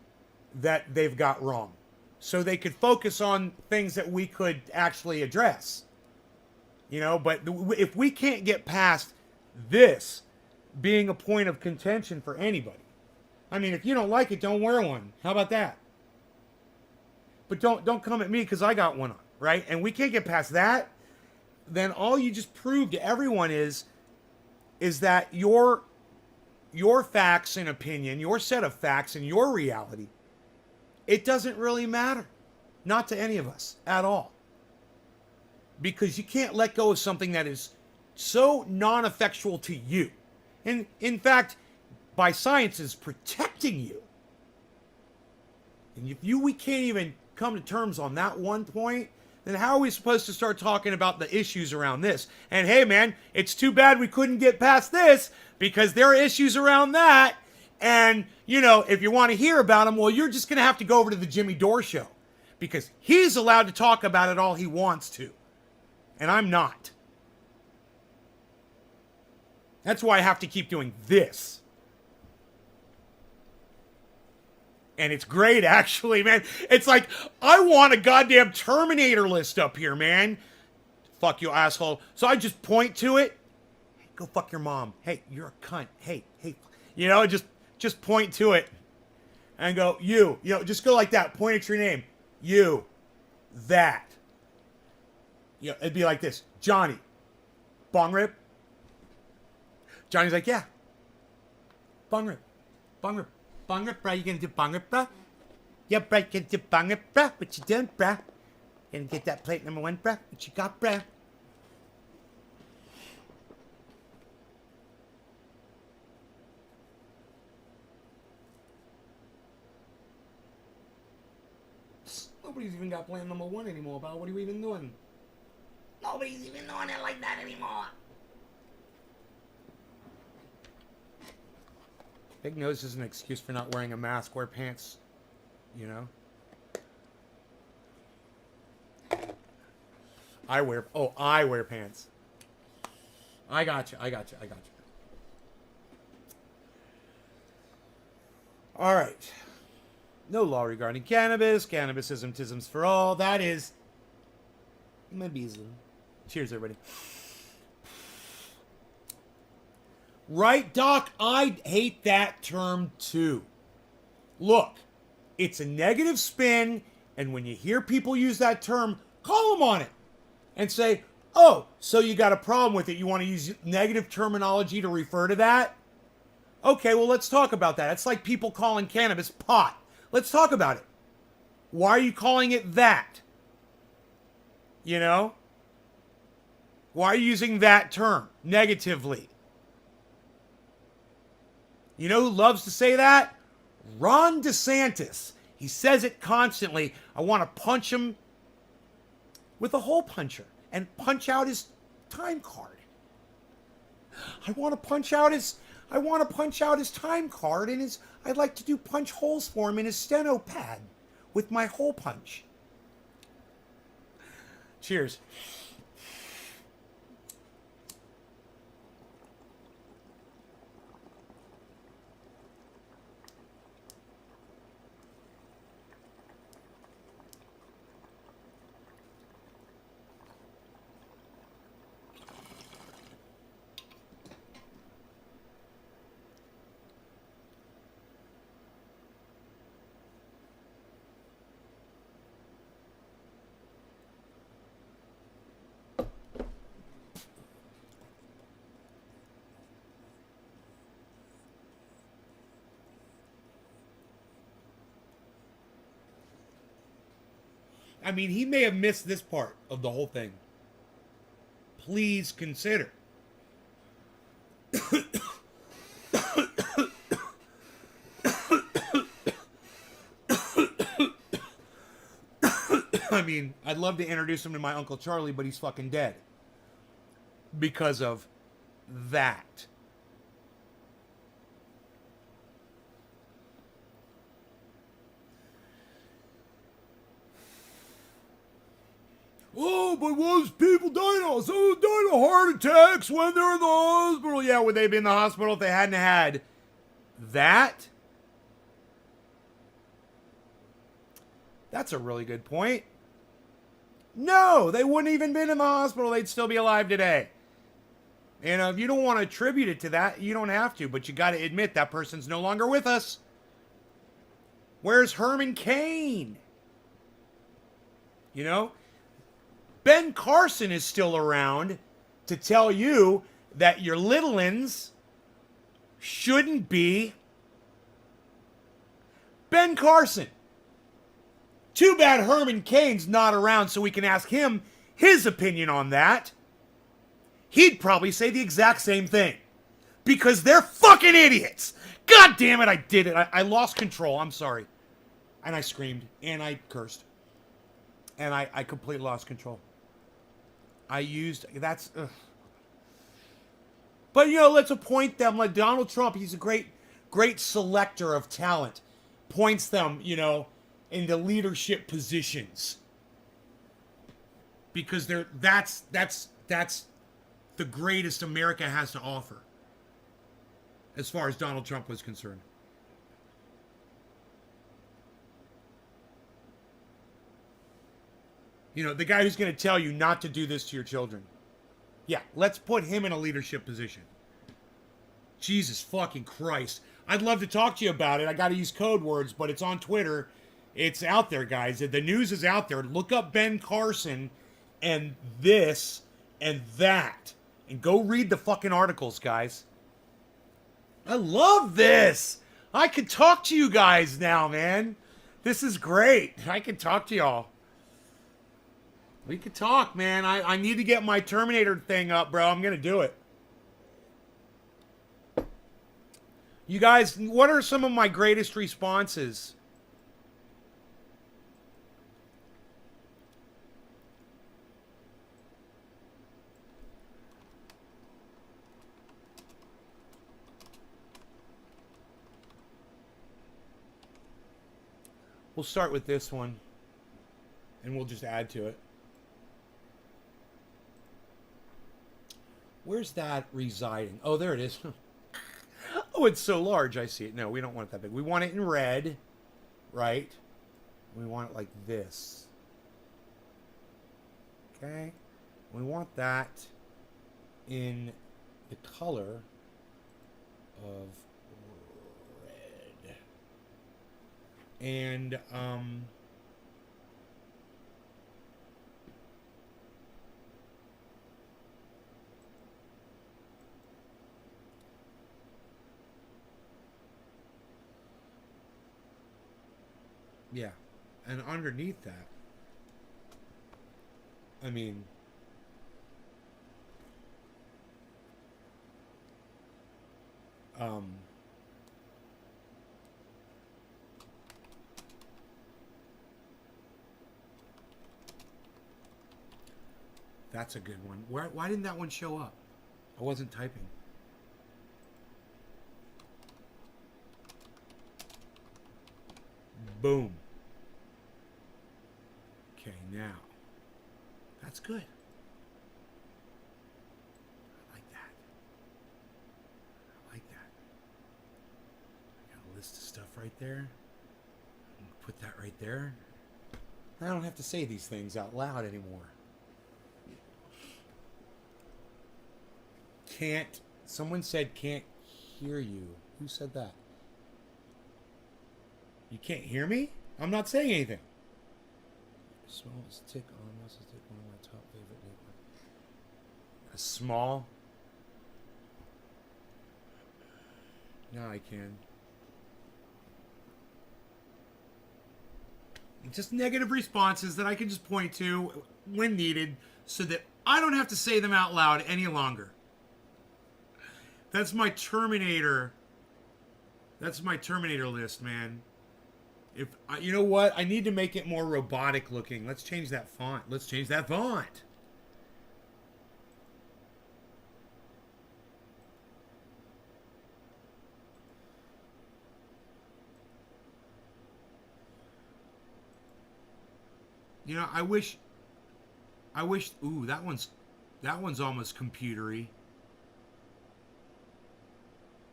that they've got wrong, so they could focus on things that we could actually address. But if we can't get past this being a point of contention for anybody. I mean, if you don't like it, don't wear one. How about that? But don't come at me because I got one on, right? And we can't get past that. Then all you just prove to everyone is that your facts and opinion, your set of facts and your reality, it doesn't really matter. Not to any of us at all. Because you can't let go of something that is so non-effectual to you. In fact, by science is protecting you. And if we can't even come to terms on that one point, then how are we supposed to start talking about the issues around this? And hey, man, it's too bad we couldn't get past this because there are issues around that. And, you know, if you want to hear about them, well, you're just going to have to go over to the Jimmy Dore show because he's allowed to talk about it all he wants to. And I'm not. That's why I have to keep doing this. And it's great, actually, man. It's like, I want a goddamn Terminator list up here, man. Fuck you, asshole. So I just point to it. Hey, go fuck your mom. Hey, you're a cunt. Hey. You know, just point to it. And go, you. You know, just go like that. Point at your name. You. That. You know, it'd be like this. Johnny. Bong rip. Johnny's like, yeah. Bong rip. Bong rip. Bong rip, bruh. You gonna do bong rip, bruh? Yeah, bruh. You gonna do bong rip, bruh? What you doing, bruh? Gonna get that plate number 1, bruh? What you got, bruh? Nobody's even got plan number 1 anymore, pal. What are you even doing? Nobody's even doing it like that anymore. Big nose is an excuse for not wearing a mask. Wear pants, you know? I wear pants. I got you. All right. No law regarding cannabis. Cannabisism, tisms for all. That is Mabism. Cheers, everybody. Right, Doc? I hate that term too. Look, it's a negative spin, and when you hear people use that term, call them on it and say, oh, so you got a problem with it. You want to use negative terminology to refer to that? Okay, well, let's talk about that. It's like people calling cannabis pot. Let's talk about it. Why are you calling it that? You know? Why are you using that term negatively? You know who loves to say that? Ron DeSantis. He says it constantly. I want to punch him with a hole puncher and punch out his time card. I want to punch out his time card and I'd like to do punch holes for him in his steno pad with my hole punch. Cheers. I mean, he may have missed this part of the whole thing. Please consider. I mean, I'd love to introduce him to my Uncle Charlie, but he's fucking dead. Because of that. Oh, but was people dying of? Some died of heart attacks when they're in the hospital. Yeah, would they be in the hospital if they hadn't had that? That's a really good point. No, they wouldn't even been in the hospital. They'd still be alive today. And if you don't want to attribute it to that, you don't have to. But you got to admit that person's no longer with us. Where's Herman Cain? You know? Ben Carson is still around to tell you that your little uns shouldn't be. Ben Carson. Too bad Herman Cain's not around so we can ask him his opinion on that. He'd probably say the exact same thing. because they're fucking idiots. God damn it, I did it. I lost control. I'm sorry. And I screamed and I cursed. And I completely lost control. I used, that's, ugh. But, you know, let's appoint them like Donald Trump. He's a great selector of talent. Points them, you know, into leadership positions. Because that's the greatest America has to offer. As far as Donald Trump was concerned. You know, the guy who's going to tell you not to do this to your children. Yeah, let's put him in a leadership position. Jesus fucking Christ. I'd love to talk to you about it. I got to use code words, but it's on Twitter. It's out there, guys. The news is out there. Look up Ben Carson and this and that. And go read the fucking articles, guys. I love this. I can talk to you guys now, man. This is great. I can talk to y'all. We could talk, man. I need to get my Terminator thing up, bro. I'm going to do it. You guys, what are some of my greatest responses? We'll start with this one. And we'll just add to it. Where's that residing? Oh, there it is. Oh, it's so large. I see it. No, we don't want it that big. We want it in red, right? We want it like this. Okay? We want that in the color of red. And, yeah, and underneath that, I mean, that's a good one. Why didn't that one show up? I wasn't typing. Boom. Okay, now. That's good. I like that. I like that. I got a list of stuff right there. Put that right there. I don't have to say these things out loud anymore. Can't. Someone said can't hear you. Who said that? You can't hear me? I'm not saying anything. Smallest tick on muscle tick, one of my top favorite neighbors. A small? Now I can. Just negative responses that I can just point to when needed so that I don't have to say them out loud any longer. That's my Terminator. That's my Terminator list, man. If you know what, I need to make it more robotic looking. Let's change that font. Let's change that font. You know, I wish. Ooh, that one's almost computery.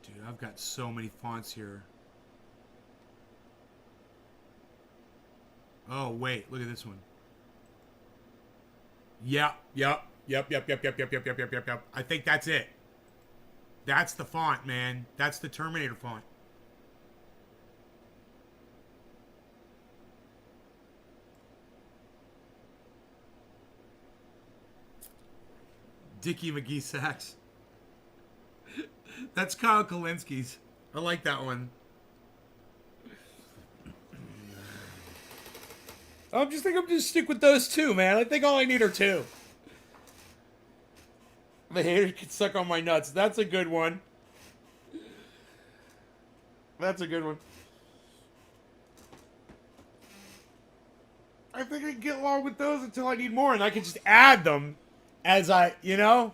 Dude, I've got so many fonts here. Oh, wait. Look at this one. Yep. I think that's it. That's the font, man. That's the Terminator font. Dickie McGee Sachs. That's Kyle Kalinski's. I like that one. I'm just stick with those two, man. I think all I need are two. The hater can suck on my nuts. That's a good one. That's a good one. I think I can get along with those until I need more, and I can just add them as I, you know?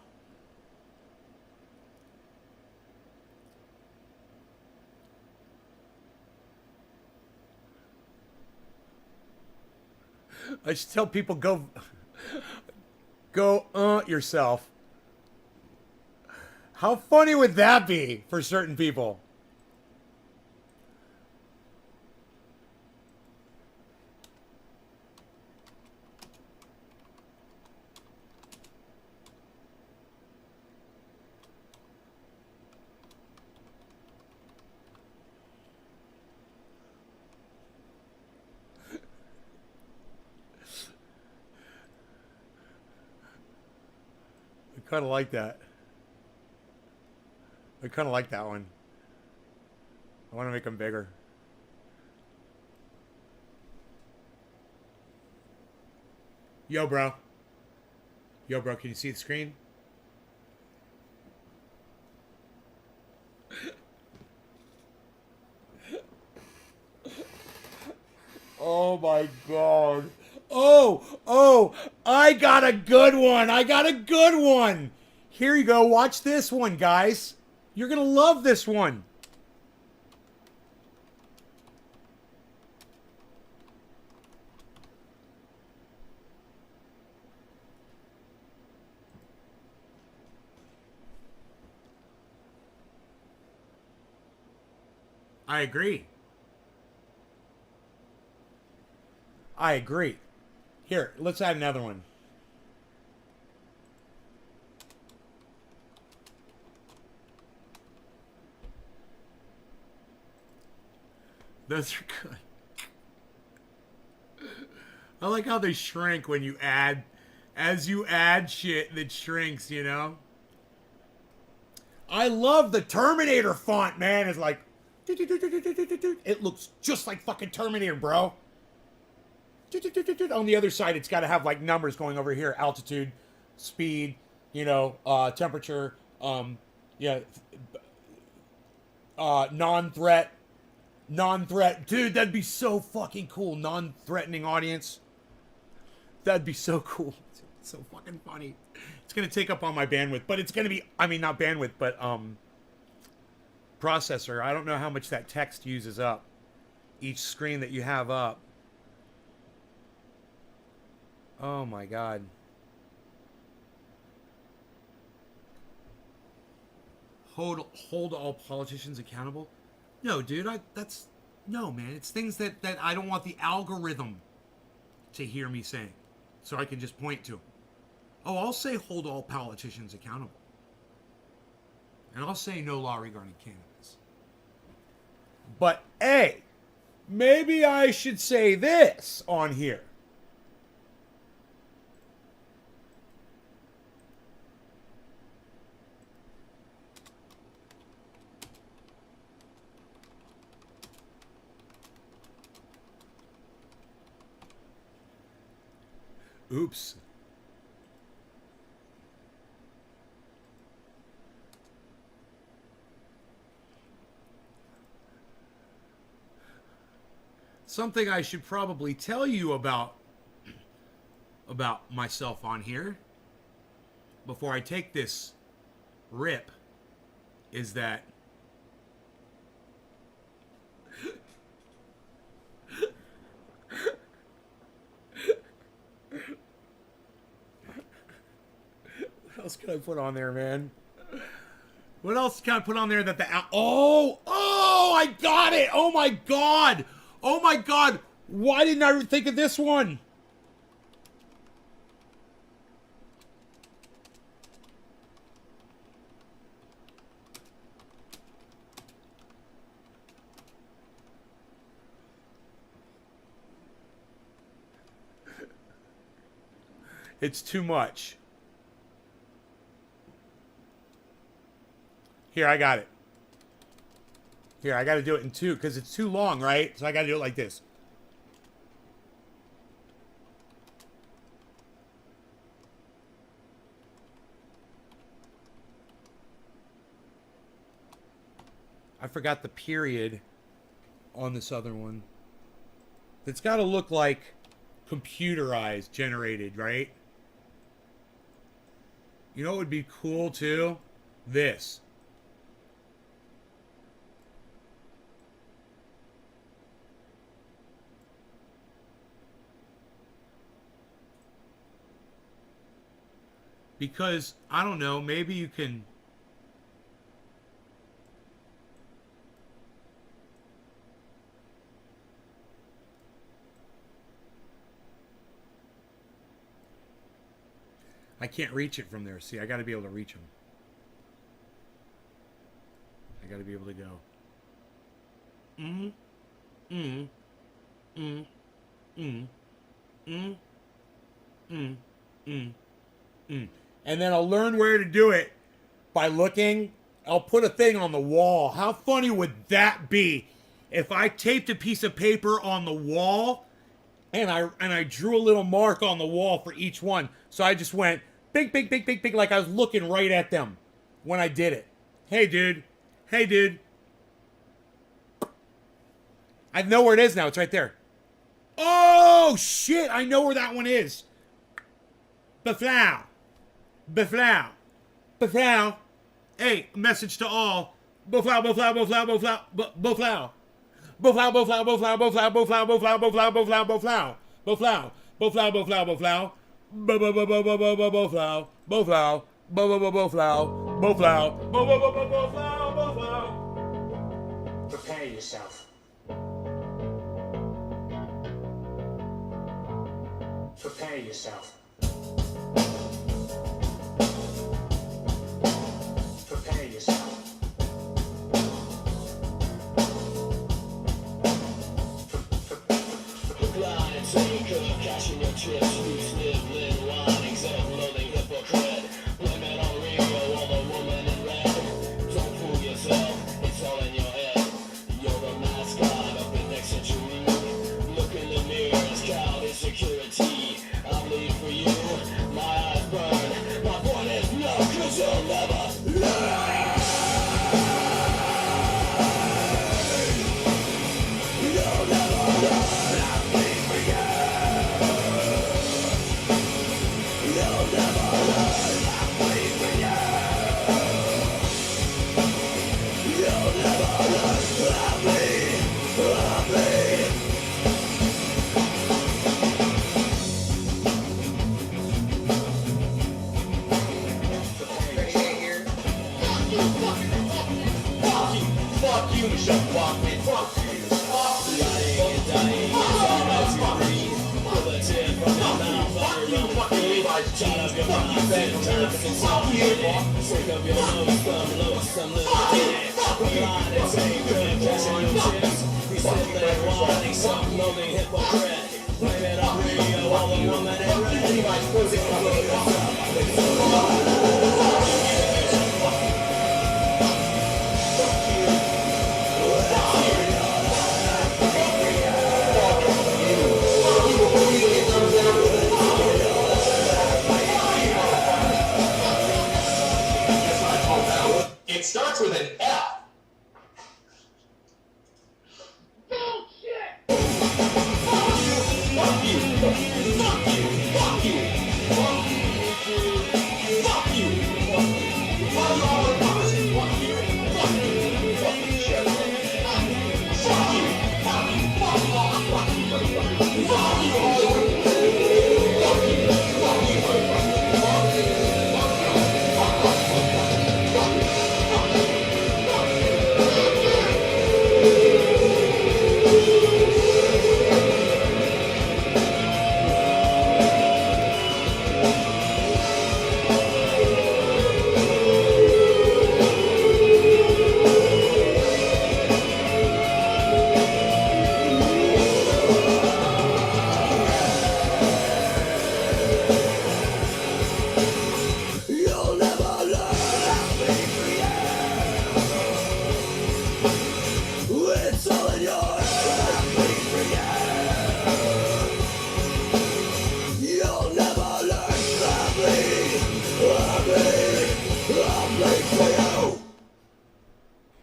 I just tell people go yourself. How funny would that be for certain people? I kind of like that. I kind of like that one. I want to make them bigger. Yo, bro. Yo, bro, can you see the screen? Oh my god. Oh, I got a good one. I got a good one. Here you go. Watch this one, guys. You're going to love this one. I agree. I agree. Here, let's add another one. Those are good. I like how they shrink when you add, as you add shit that shrinks, you know? I love the Terminator font, man. It's like, it looks just like fucking Terminator, bro. On the other side, it's got to have like numbers going over here: altitude, speed, you know, temperature, yeah, non-threat, dude. That'd be so fucking cool. Non-threatening audience. That'd be so cool. It's so fucking funny. It's gonna take up all my bandwidth, but it's gonna be, I mean, not bandwidth, but processor. I don't know how much that text uses up. Each screen that you have up. Oh my god. Hold all politicians accountable? No, dude, that's no, man. It's things that I don't want the algorithm to hear me saying. So I can just point to them. Oh, I'll say hold all politicians accountable. And I'll say no law regarding cannabis. But hey, maybe I should say this on here. Oops. Something I should probably tell you about myself on here before I take this rip is that what else can I put on there, man? What else can I put on there that the I got it. Oh my god. Oh my god. Why didn't I think of this one? It's too much. Here, I got it. Here, I got to do it in two because it's too long, right? So I got to do it like this. I forgot the period on this other one. It's got to look like computerized, generated, right? You know what would be cool too? This. Because, I don't know, maybe you can... I can't reach it from there. See, I got to be able to reach them. I got to be able to go. And then I'll learn where to do it by looking. I'll put a thing on the wall. How funny would that be if I taped a piece of paper on the wall and I drew a little mark on the wall for each one? So I just went big, big, big, big, big, like I was looking right at them when I did it. Hey, dude. Hey, dude. I know where it is now. It's right there. Oh, shit. I know where that one is. Beflow. Beflow. Beflow. Hey, message to all. Beflow, beflow, beflow, beflow, beflow. Beflow, beflow, beflow, beflow, beflow, beflow, beflow, beflow, beflow. Beflow, beflow, beflow, beflow. Beflow, beflow, beflow, beflow, beflow. Prepare yourself. Prepare yourself. Prepare yourself. Blind taker, cashing your chips, loose live, little wine, exalt, loathing, hypocrite. Blame it on Rio or the woman in red. Don't fool yourself, it's all in your head. You're the mascot of the next century. Look in the mirror, scout insecurity. I bleed for you, my eyes burn. My point is no, 'cause you'll never learn. Fuck you, Michelle Bachman. Fuck you. Lying and dying, it's hard to breathe. Pull a tear from your mouth, fuck you, fucking Levi's jeans. Fuck you, Ben. Fuck you. Sick of your low, some little kid. Blind and taker, cashing your chips. We sit there whining, self-loathing hypocrite. Blame it on Rio, all the woman in red. Levi's pussy, It starts with an F.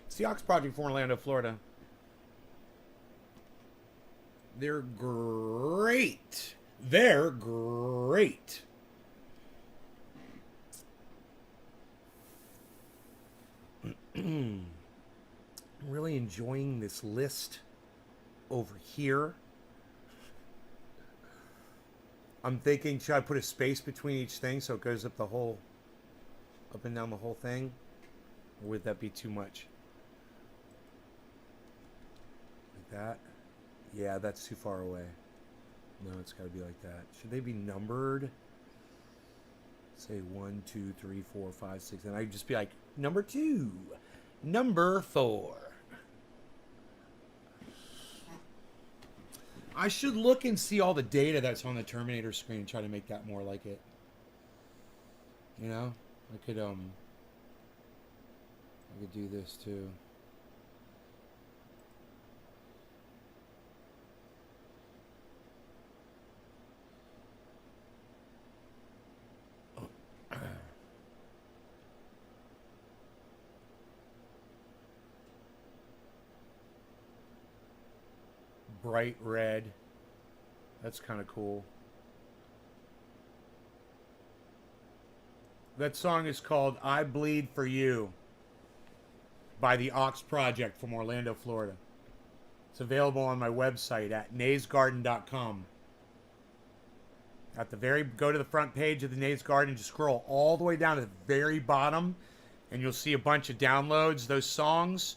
It's the Ox Project from Orlando, Florida. They're great. They're great. I'm really enjoying this list over here. I'm thinking, should I put a space between each thing so it goes up the whole, up and down the whole thing? Or would that be too much? Like that? Yeah, that's too far away. No, it's got to be like that. Should they be numbered? Say 1, 2, 3, 4, 5, 6. And I'd just be like, number 2, number 4. I should look and see all the data that's on the Terminator screen and try to make that more like it. You know? I could do this too. Bright red. That's kind of cool. That song is called I Bleed for You by the Ox Project from Orlando, Florida. It's available on my website at naysgarden.com. At the very, go to the front page of the Nays Garden, just scroll all the way down to the very bottom, and you'll see a bunch of downloads, those songs.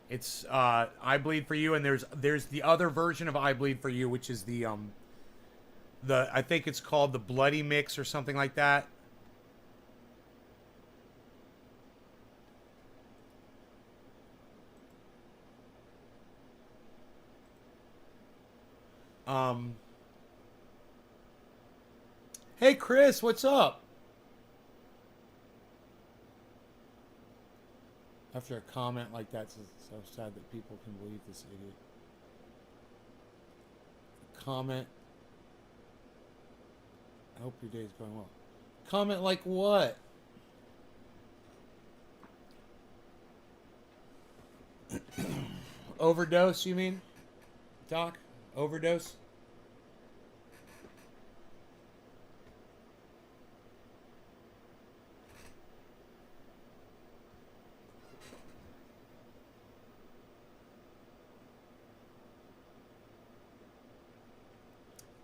It's I Bleed for You, and there's the other version of I Bleed for You, which is the I think it's called the Bloody Mix or something like that. Hey Chris, what's up? After a comment like that, it's so sad that people can believe this idiot. Comment. I hope your day is going well. Comment like what? Overdose, you mean? Doc? Overdose?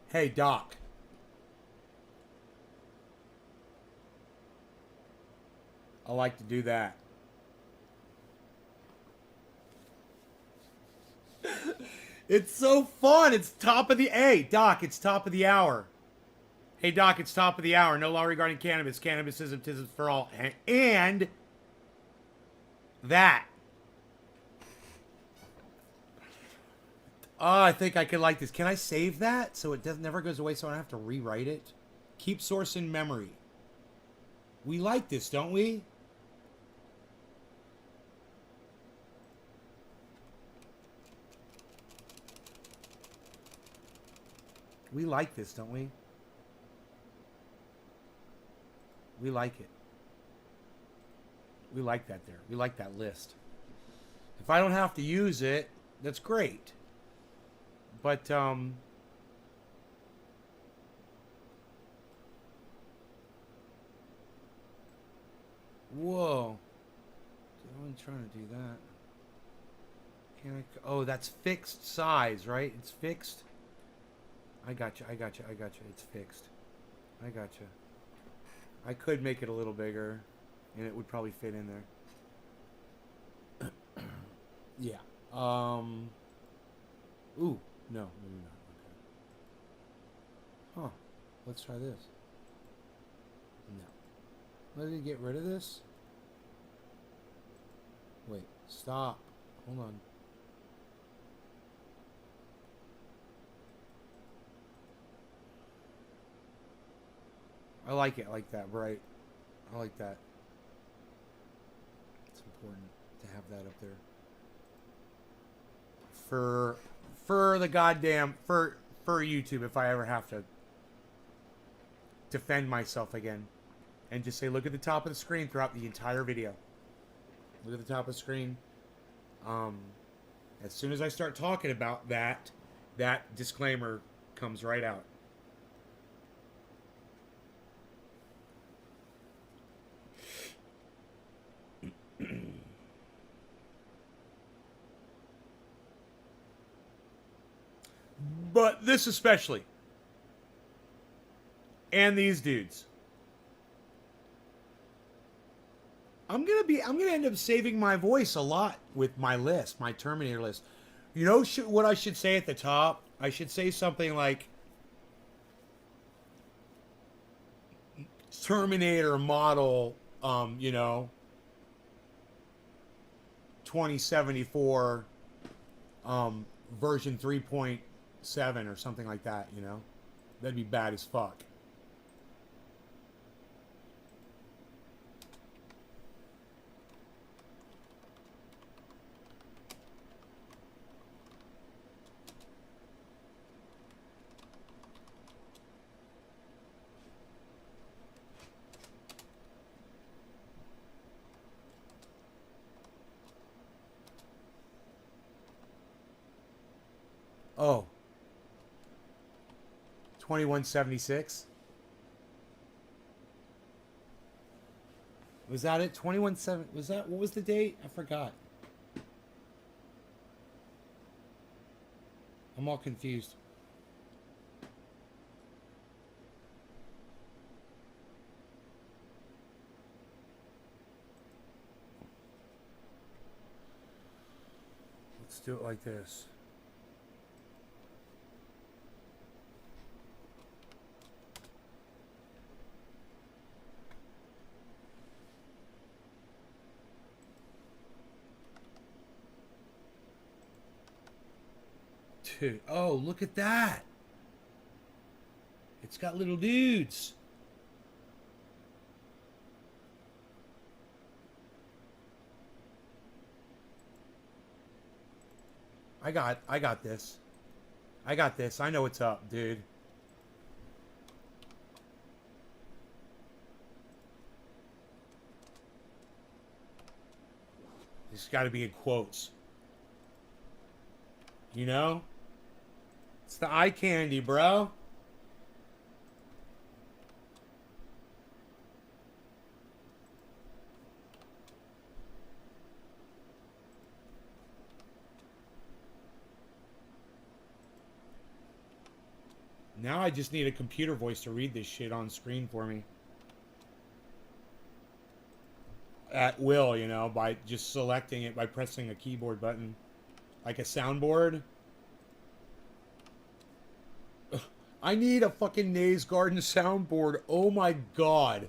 Hey, Doc. I like to do that. It's so fun. It's top of the... Hey, Doc, it's top of the hour. Hey, Doc, it's top of the hour. No law regarding cannabis. Cannabis isn't for all. And that. Oh, I think I could like this. Can I save that so it never goes away so I don't have to rewrite it? Keep source in memory. We like this, don't we? We like this, don't we? We like it. We like that there. We like that list. If I don't have to use it, that's great. But, whoa. I'm only trying to do that. Can I, oh, that's fixed size, right? It's fixed. I got you. It's fixed. I got you. I could make it a little bigger, and it would probably fit in there. Yeah. Ooh. No, maybe not. Okay. Huh. Let's try this. No. Let me get rid of this. Wait. Stop. Hold on. I like it like that, right? I like that. It's important to have that up there. For the goddamn for YouTube, if I ever have to defend myself again and just say, look at the top of the screen throughout the entire video. Look at the top of the screen. As soon as I start talking about that, that disclaimer comes right out. But this especially. And these dudes. I'm gonna end up saving my voice a lot with my list, my Terminator list. You know what I should say at the top? I should say something like Terminator model, 2074, version 3.7 or something like that, That'd be bad as fuck. Oh. 2176. Was that it? 21.7. Was that, what was the date? I forgot. I'm all confused. Let's do it like this. Dude, oh, look at that. It's got little dudes. I got this. I got this. I know what's up, dude. It's got to be in quotes. You know? It's the eye candy, bro. Now I just need a computer voice to read this shit on screen for me. At will, by just selecting it by pressing a keyboard button. Like a soundboard. I need a fucking Nays Garden soundboard. Oh my god.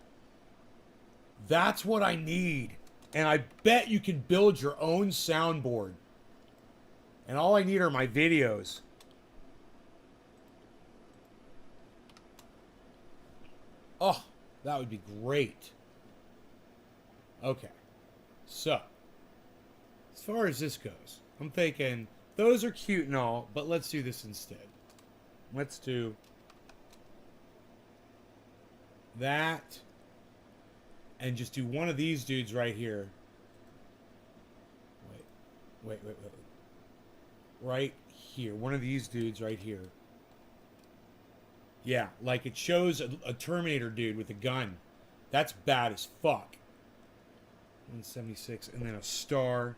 That's what I need. And I bet you can build your own soundboard. And all I need are my videos. Oh, that would be great. Okay. So, as far as this goes, I'm thinking those are cute and all, but let's do this instead. Let's do that and just do one of these dudes right here. Wait. Right here. One of these dudes right here. Yeah, like it shows a Terminator dude with a gun. That's bad as fuck. 176 and then a star.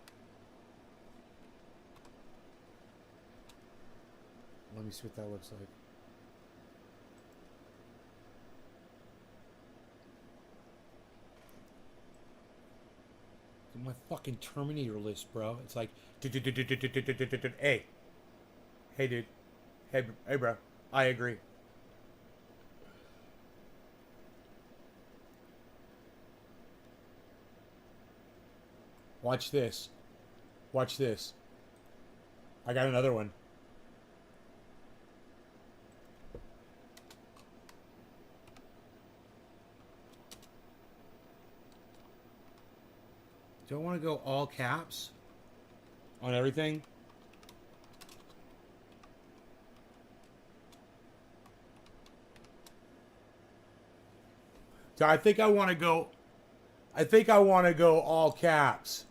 Let me see what that looks like. My fucking Terminator list, bro. It's like, hey, dude, hey, bro. I agree. Watch this. Watch this. I got another one. Do I want to go all caps on everything? So I think I want to go all caps.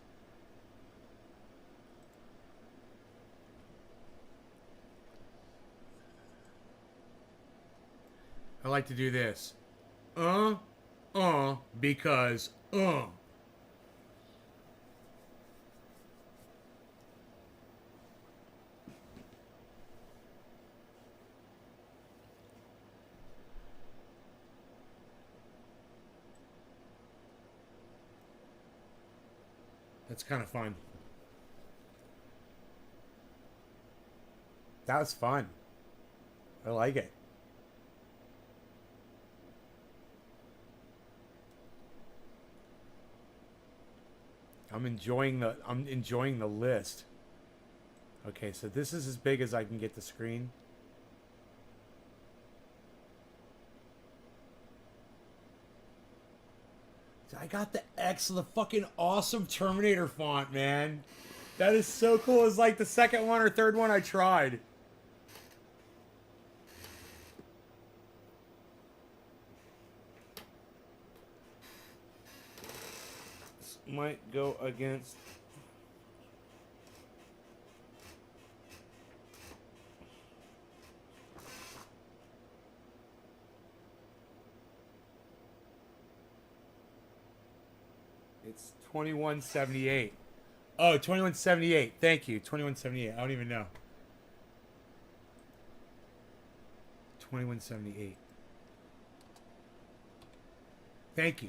I like to do this. Because, That's kind of fun. That was fun. I like it. I'm enjoying the list. Okay, so this is as big as I can get the screen. I got the X of the fucking awesome Terminator font, man. That is so cool. It's like the second one or third one I tried. This might go against... It's 2178. Oh, 2178. Thank you. 2178. I don't even know. 2178. Thank you.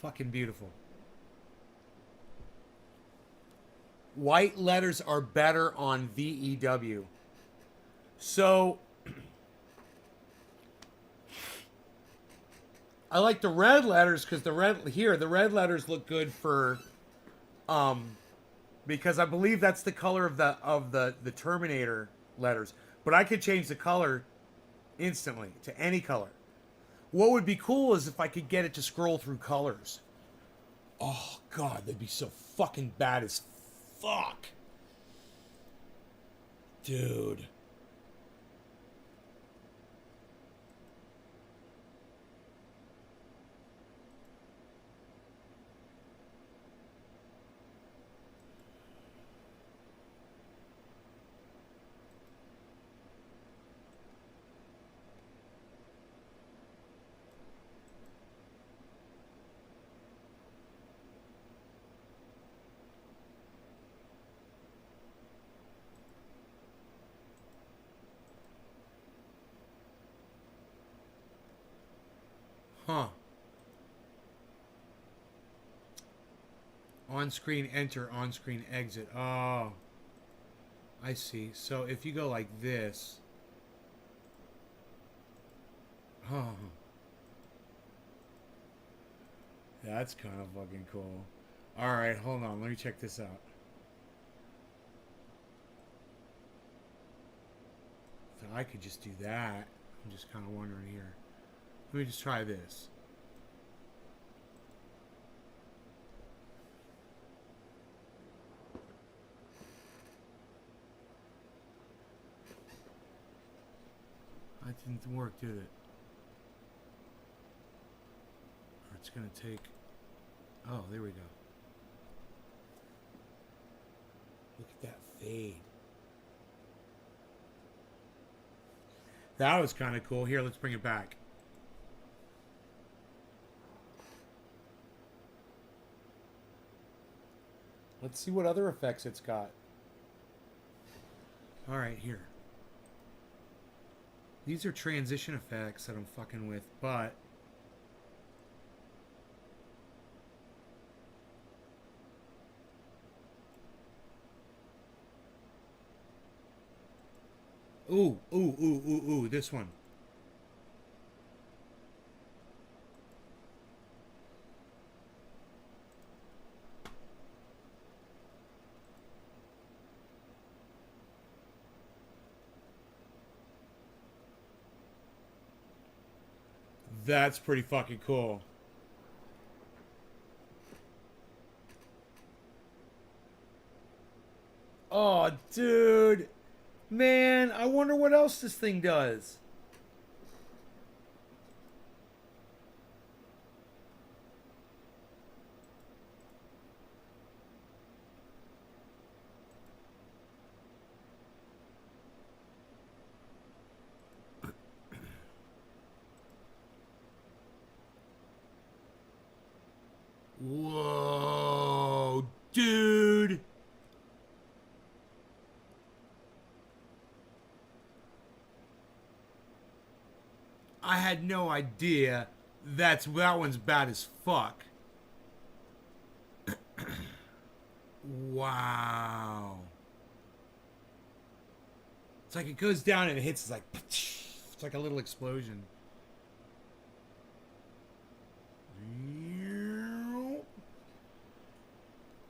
Fucking beautiful. White letters are better on VEW. So... I like the red letters because the red letters look good for, because I believe that's the color of the Terminator letters. But I could change the color instantly to any color. What would be cool is if I could get it to scroll through colors. Oh God, that'd be so fucking bad as fuck, dude. Huh. On-screen enter, on-screen exit. Oh. I see. So if you go like this... Oh. That's kind of fucking cool. Alright, hold on. Let me check this out. So I could just do that. I'm just kind of wondering here. Let me just try this. That didn't work, did it? Or it's gonna take... Oh, there we go. Look at that fade. That was kind of cool. Here, let's bring it back. Let's see what other effects it's got. Alright, here. These are transition effects that I'm fucking with, but... Ooh, this one. That's pretty fucking cool. Oh, dude. Man, I wonder what else this thing does. I had no idea that one's bad as fuck. Wow. It's like it goes down and it hits, it's like, it's like a little explosion.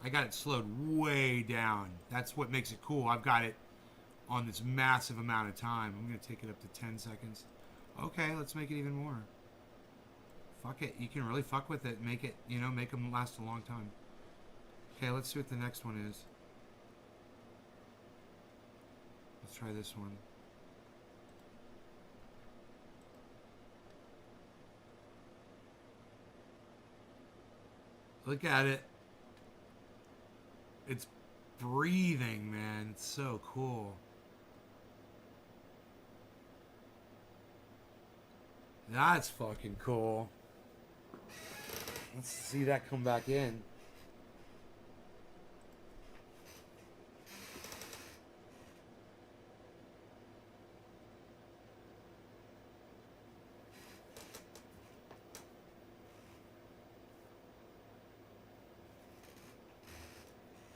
I got it slowed way down. That's what makes it cool. I've got it on this massive amount of time. I'm going to take it up to 10 seconds. Okay, let's make it even more. Fuck it. You can really fuck with it. Make it, you know, make them last a long time. Okay, let's see what the next one is. Let's try this one. Look at it. It's breathing, man. It's so cool. That's fucking cool. Let's see that come back in.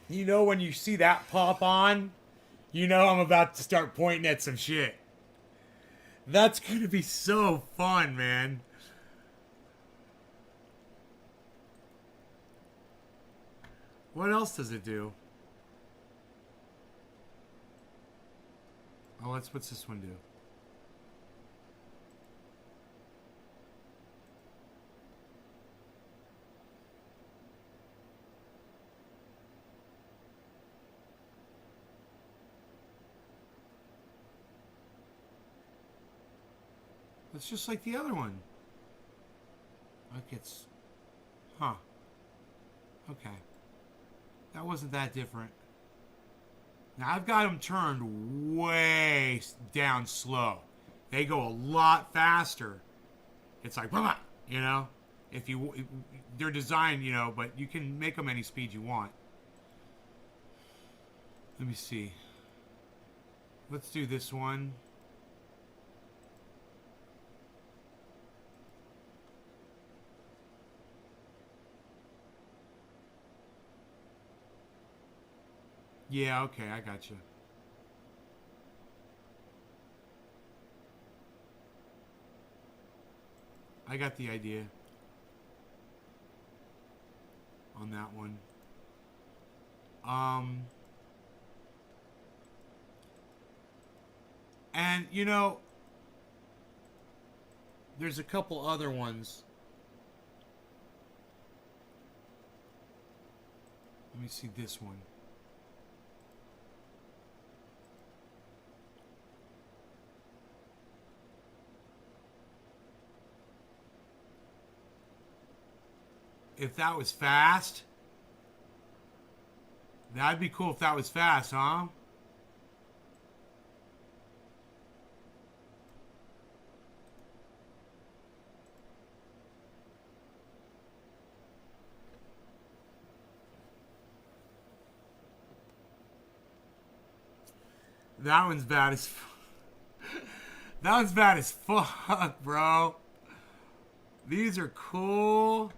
You know when you see that pop on, you know I'm about to start pointing at some shit. That's gonna be so fun, man. What else does it do? Oh, what's this one do? It's just like the other one. Like it's... Huh. Okay. That wasn't that different. Now I've got them turned way down slow. They go a lot faster. It's like, blah, blah, you know? If you... They're designed, you know, but you can make them any speed you want. Let me see. Let's do this one. Yeah, okay, I got you. I got the idea on that one. And you know, there's a couple other ones. Let me see this one. If that was fast, that'd be cool if that was fast, huh? That one's bad as that one's bad as fuck, bro. These are cool.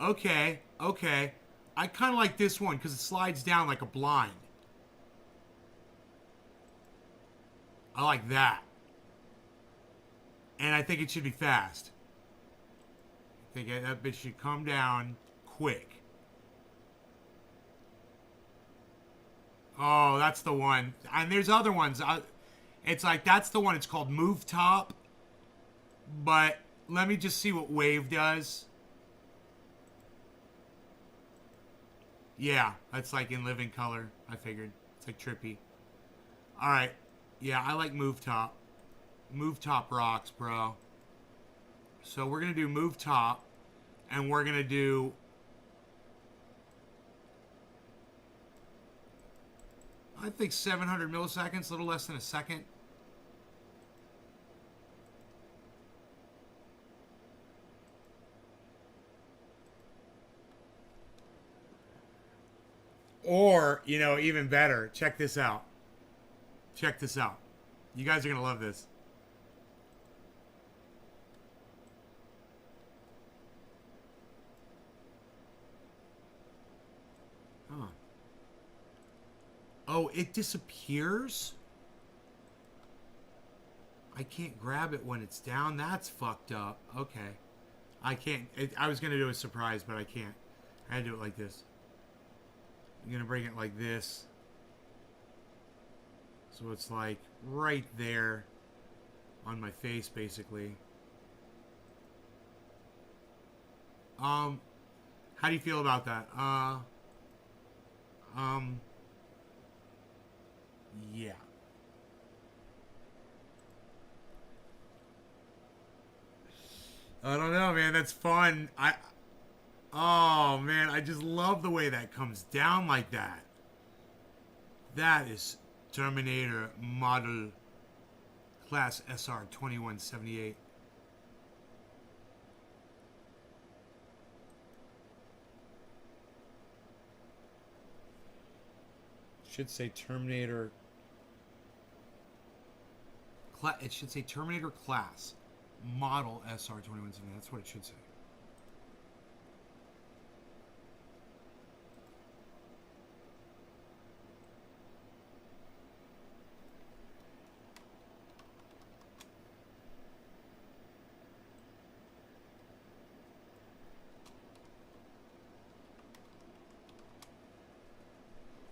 Okay, okay. I kind of like this one because it slides down like a blind. I like that. And I think it should be fast. I think that bitch should come down quick. Oh, that's the one. And there's other ones. It's like, that's the one. It's called Move Top. But let me just see what Wave does. Yeah, that's like in living color. I figured. It's like trippy. Alright. Yeah, I like Move Top. Move Top rocks, bro. So we're going to do Move Top. And we're going to do... I think 700 milliseconds, a little less than a second. Or, you know, even better, check this out. Check this out. You guys are going to love this. Huh. Oh, it disappears? I can't grab it when it's down. That's fucked up. Okay. I can't. I was going to do a surprise, but I can't. I had to do it like this. I'm going to bring it like this. So it's like right there on my face, basically. How do you feel about that? Yeah. I don't know, man. That's fun. Oh, man. I just love the way that comes down like that. That is Terminator Model Class SR 2178. Should say Terminator. It should say Terminator Class Model SR 2178. That's what it should say.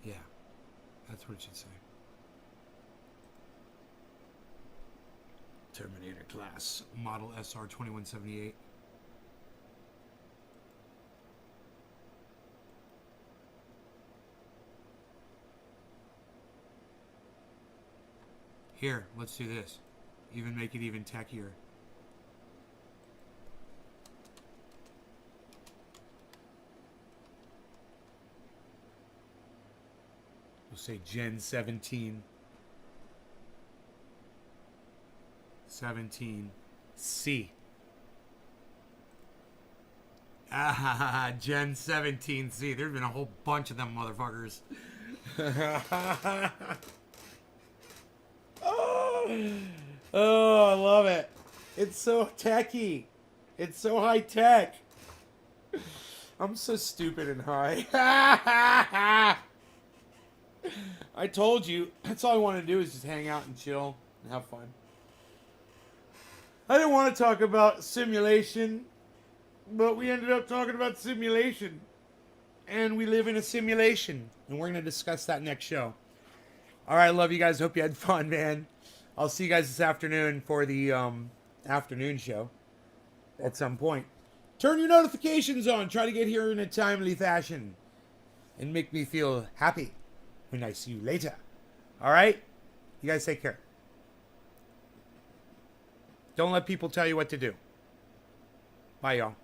Yeah, that's what it should say. Terminator Class Model SR 2178. Here, let's do this. Even make it even techier. We'll say Gen 17. 17C. Ah, Gen 17C. There's been a whole bunch of them motherfuckers. Oh, I love it. It's so techy. It's so high tech. I'm so stupid and high. I told you. That's all I want to do is just hang out and chill and have fun. I didn't want to talk about simulation, but we ended up talking about simulation. And we live in a simulation. And we're going to discuss that next show. All right, love you guys. Hope you had fun, man. I'll see you guys this afternoon for the afternoon show at some point. Turn your notifications on. Try to get here in a timely fashion. And make me feel happy when I see you later. All right? You guys take care. Don't let people tell you what to do. Bye, y'all.